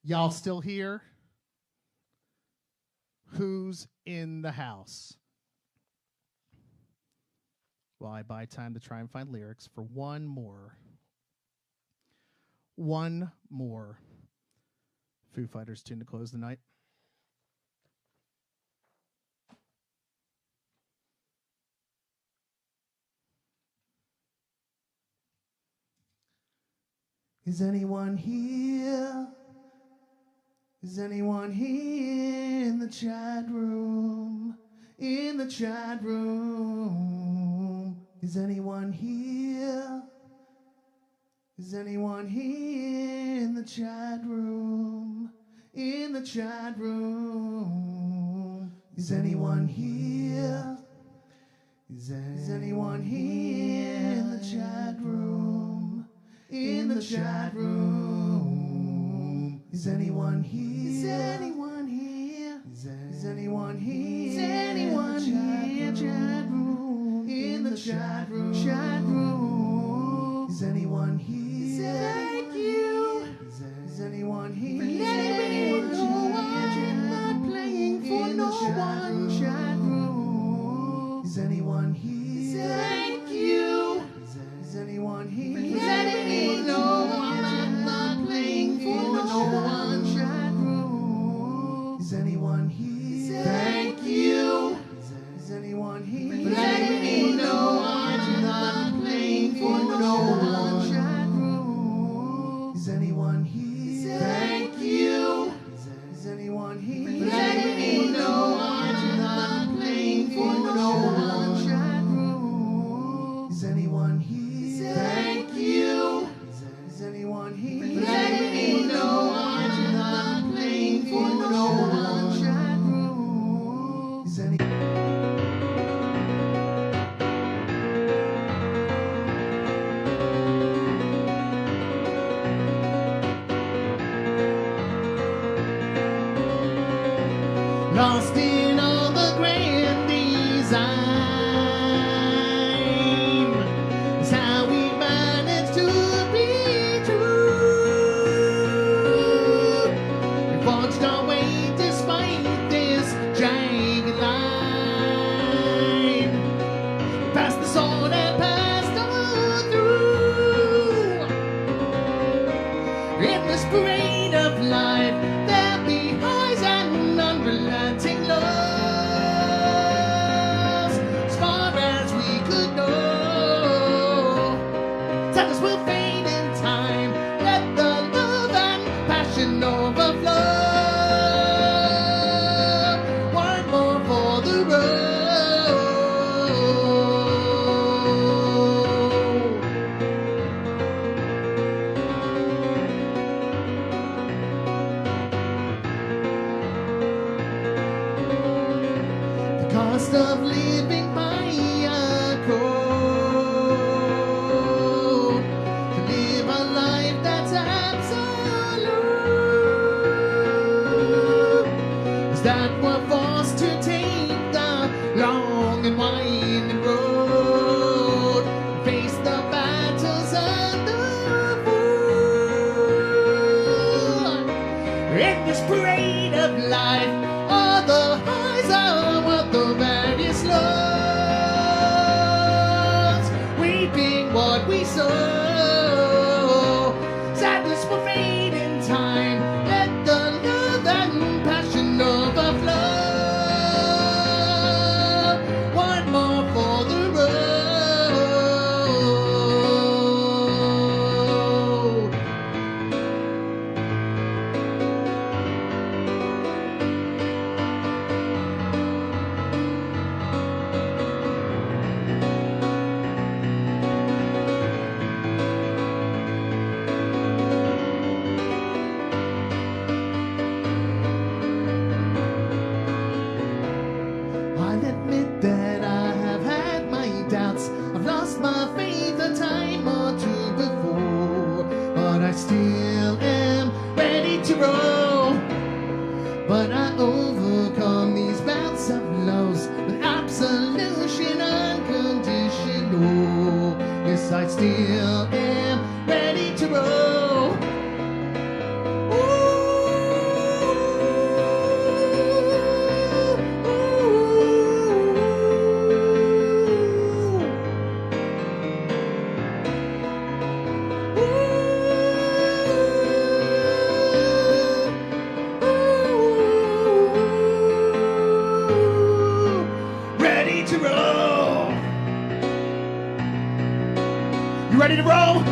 [SPEAKER 1] Y'all still here? Who's in the house? Well, I buy time to try and find lyrics for one more Foo Fighters tune to close the night. Is anyone here? Is anyone here in the chat room? In the chat room. Is anyone here? Is anyone here in the chat room? In the chat room. Is anyone here? Is anyone here in the chat room? In the chat room. Is anyone here? Is anyone here? Is anyone here? Is anyone here? Chat room. In the chat room. Chat room. Is anyone here? Thank you. Is anyone here? For letting me know I'm not playing for no one. Chat room. Is anyone here? Thank you. Is anyone here? For letting me know I'm not playing for no one. Chat room. Is anyone here? Thank you. Is anyone here? For letting me know I'm not playing for no one. Chat room. Is anyone here? Thank you. Is anyone here? For letting me know I'm not playing for no one. Chat room. Is anyone here? Thank you. Is anyone here? For letting me know I'm not playing for no one. Chat room. Is anyone? Lost in all the grand design is how we managed to be true. We forged our way despite this jagged line. Past the sword and past the sadness will fade in time. Let the love and passion overflow. One more for the road. The cost of living by a code, to live a life that's absolute. Is that we're forced to take the long and winding road, face the battles and the fool. In this parade of life, all the highs are what the various lows, reaping what we sow. Sadness will fade in time. Let the love and passion overflow. One more for the road. I'll admit that I have had my doubts. I've lost my faith a time or two before, but I still am ready to roll. But I overcome these bouts of lows with absolution unconditional. Yes, I still am ready to roll. Ready to roll. You ready to roll?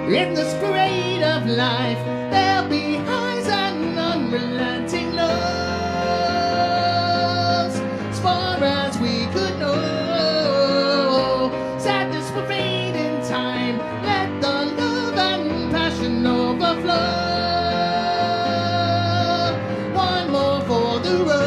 [SPEAKER 1] In this parade of life, there'll be highs and unrelenting lows. As far as we could know, sadness will fade in time. Let the love and passion overflow. One more for the road.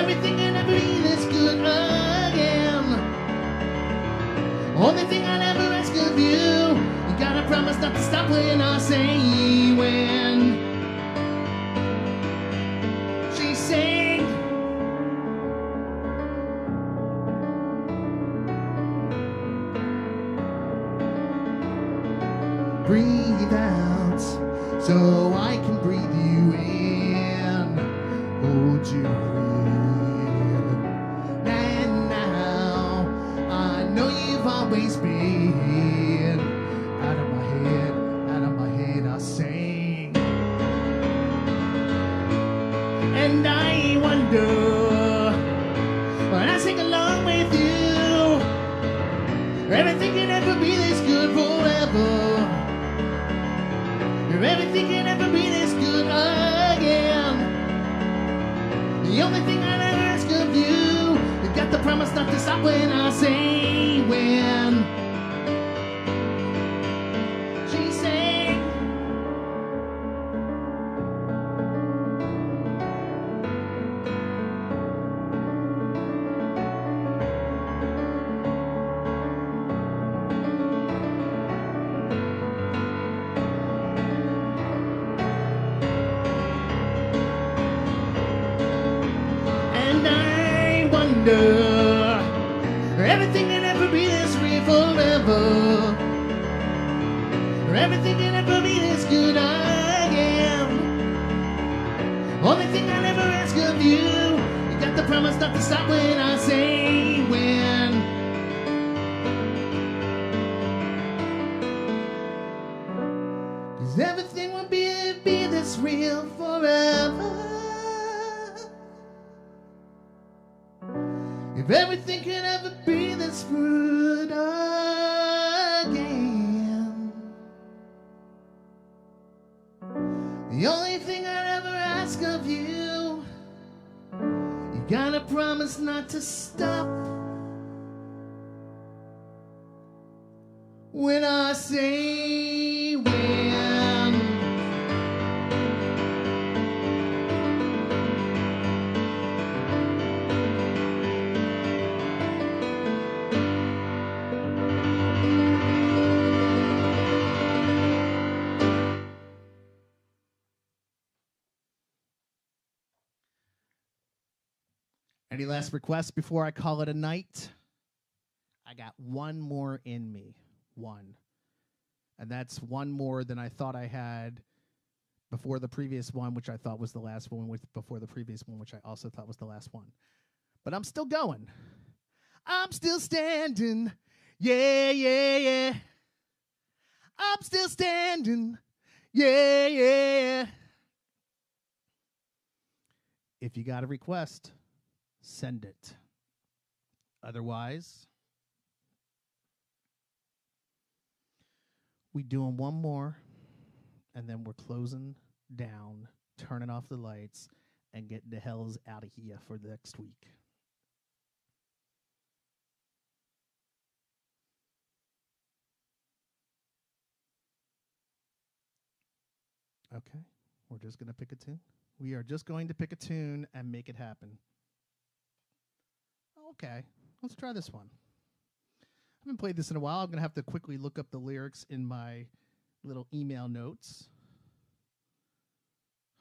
[SPEAKER 1] everything can ever be this good again. Only thing I'll ever ask of you, you gotta promise not to stop when I say when. She sang. Breathe out so I can breathe you in, hold you in. And now I know you've always been out of my head I sing. And I wonder when I sing along with you, everything can ever be this good forever. Everything can ever be this good again. The only thing I ever ask of you, you got to promise not to stop when I say when. She sang. Everything can ever be this real forever. Everything can ever be this good again. Only thing I'll ever ask of you, you got to promise not to stop when I say when. 'Cause everything will be this real forever. If everything can ever be this good again, the only thing I'd ever ask of you, you gotta promise not to stop when I say when. Any last requests before I call it a night? I got one more in me. One. And that's one more than I thought I had before the previous one, which I thought was the last one, before the previous one, which I also thought was the last one. But I'm still going. I'm still standing. Yeah, yeah, yeah. I'm still standing. Yeah, yeah. If you got a request, send it. Otherwise, we doing one more, and then we're closing down, turning off the lights, and getting the hells out of here for the next week. Okay, we're just going to pick a tune. We are just going to pick a tune and make it happen. Okay, let's try this one. I haven't played this in a while. I'm going to have to quickly look up the lyrics in my little email notes.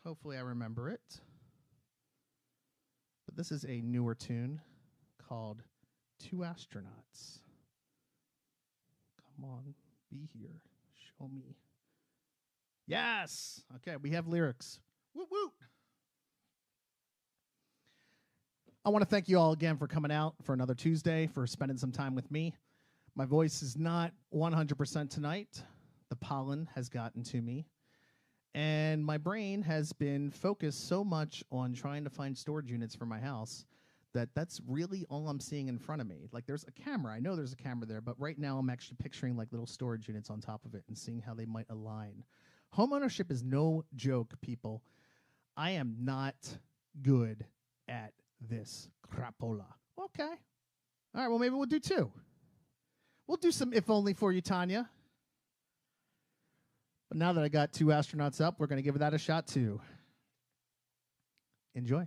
[SPEAKER 1] Hopefully I remember it. But this is a newer tune called Two Astronauts. Come on, be here. Show me. Yes! Okay, we have lyrics. Woot woot! I want to thank you all again for coming out for another Tuesday, for spending some time with me. My voice is not 100% tonight. The pollen has gotten to me. And my brain has been focused so much on trying to find storage units for my house that that's really all I'm seeing in front of me. Like, there's a camera. I know there's a camera there, but right now I'm actually picturing like little storage units on top of it and seeing how they might align. Homeownership is no joke, people. I am not good at this crapola. Okay. All right, well, maybe we'll do two. We'll do some If Only for you, Tanya. But now that I got Two Astronauts up, we're going to give that a shot, too. Enjoy.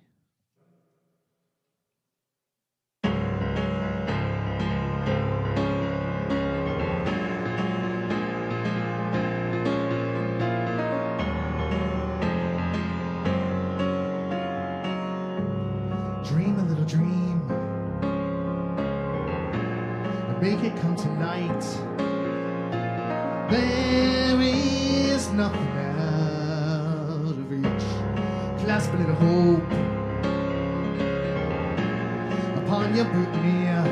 [SPEAKER 1] make it come to light. There is nothing out of reach. Clasp a little hope upon your boutonniere.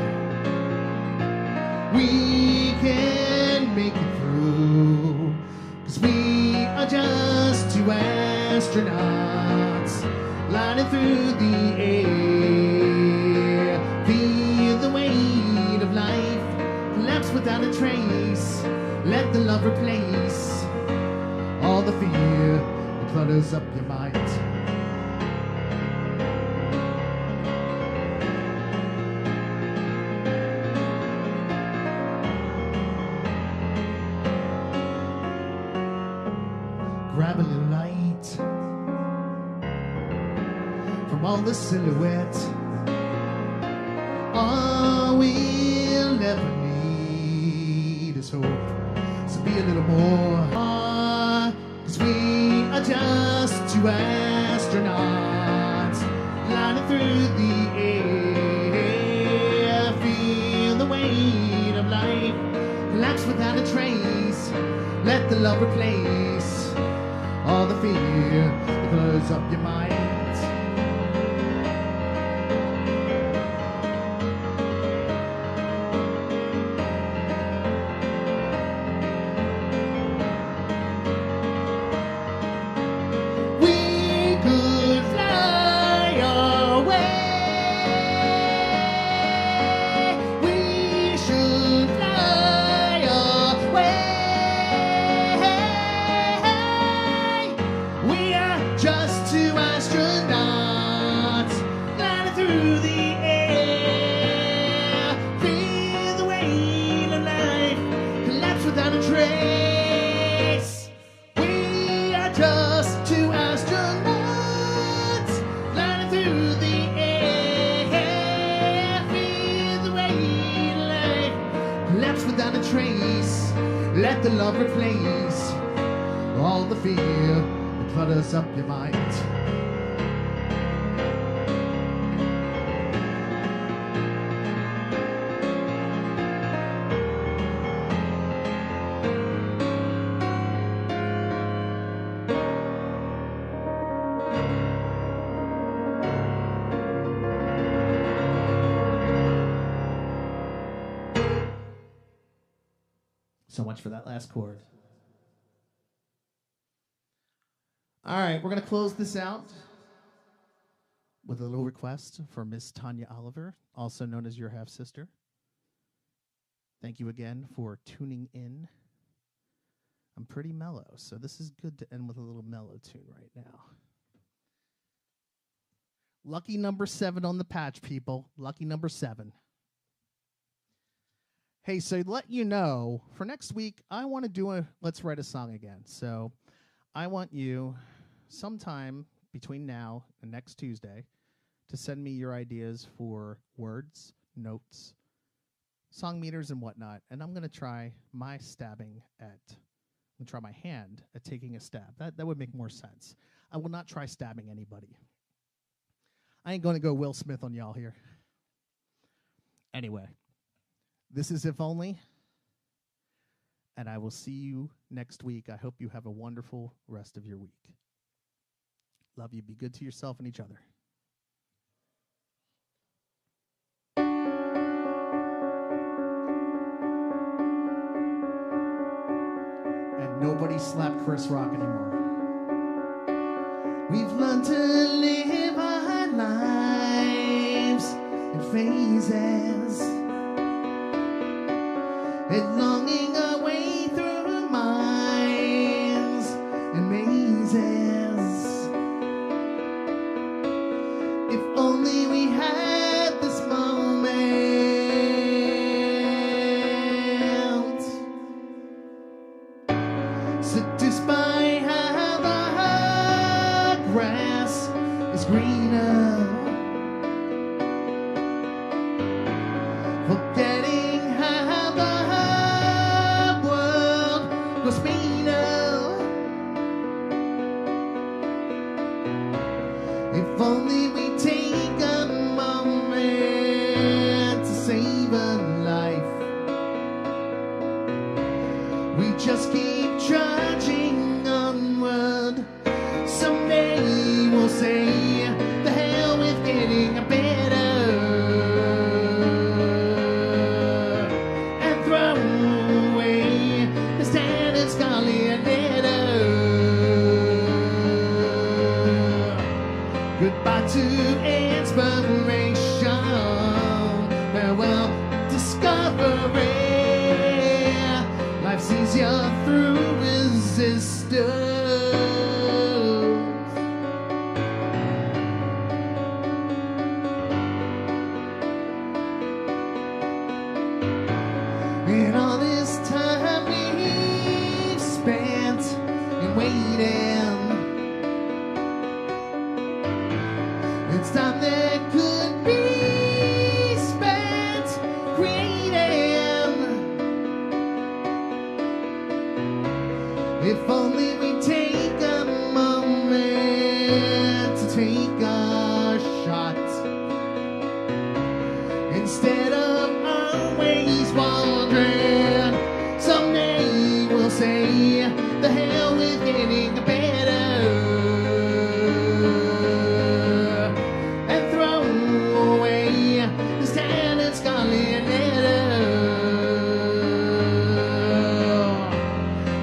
[SPEAKER 1] We can make it through, 'cause we are just two astronauts gliding through the air. Feel the weight of life collapse without a trace. Let the love replace all the fear that clutters up your mind. Grab a little light from all the silhouette. All we'll ever need is hope. So be a little more, 'cause we are just two astronauts gliding through the air. Feel the weight of life collapse without a trace. Let the love replace all the fear that close up your mind. We could fly away. We should fly away. We are just two astronauts gliding through the air. Feel the weight of life collapse without a trace. We are just two astronauts gliding through the air. Feel the weight of life collapse without a trace. Let the love replace all the fear that clutters up your mind. So much for that last chord. All right, we're going to close this out with a little request for Miss Tanya Oliver, also known as your half-sister. Thank you again for tuning in. I'm pretty mellow, so this is good to end with a little mellow tune right now. Lucky number 7 on the patch, people. Lucky number 7. Hey, so to let you know, for next week, I want to do a Let's Write a Song again. So I want you sometime between now and next Tuesday to send me your ideas for words, notes, song meters, and whatnot. And I'm going to try my my hand at taking a stab. That would make more sense. I will not try stabbing anybody. I ain't going to go Will Smith on y'all here. Anyway. This is If Only, and I will see you next week. I hope you have a wonderful rest of your week. Love you. Be good to yourself and each other. And nobody slap Chris Rock anymore. We've learned to live our lives in phases. And longing our way through minds and mazes. If only we had this moment, seduced by how the grass is greener, forgetting how the was meaner. If only we take a moment to save a life. Goodbye to inspiration. Farewell, discovery. Life's easier through resistance. And all this time we've spent in waiting, it's time that could be spent creating. If only we take a moment to take a shot, instead of always wondering. Someday we'll say, the hell with getting better, and throw away this tattered scarlet letter.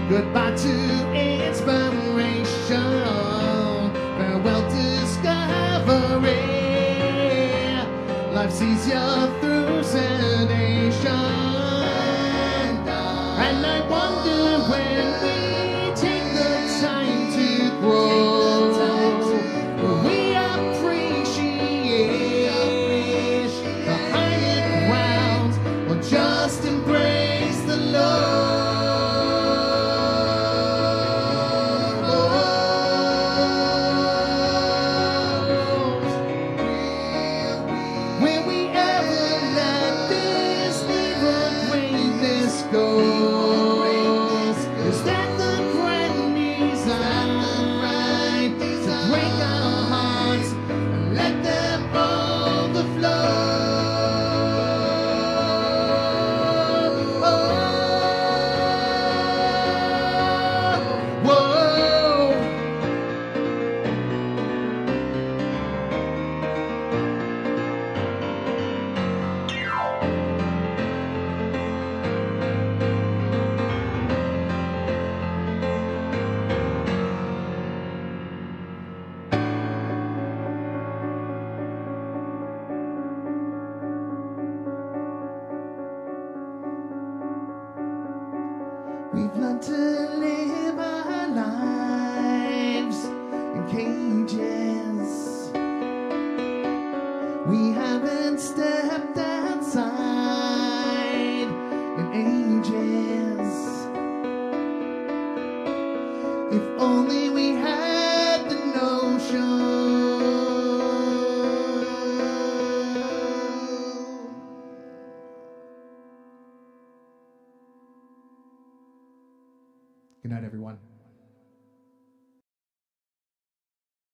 [SPEAKER 1] Goodbye to inspiration. Farewell, discovery. Life's easier through sedation. And I wonder when we take the time to grow, will we appreciate the higher ground, or just embrace the low? Will we ever let this little greatness go? Is that the grand design to break our hearts and let them overflow? Whoa. We've learned to live our lives in cages. We haven't stepped outside in ages. If only we had the notion. Good night, everyone.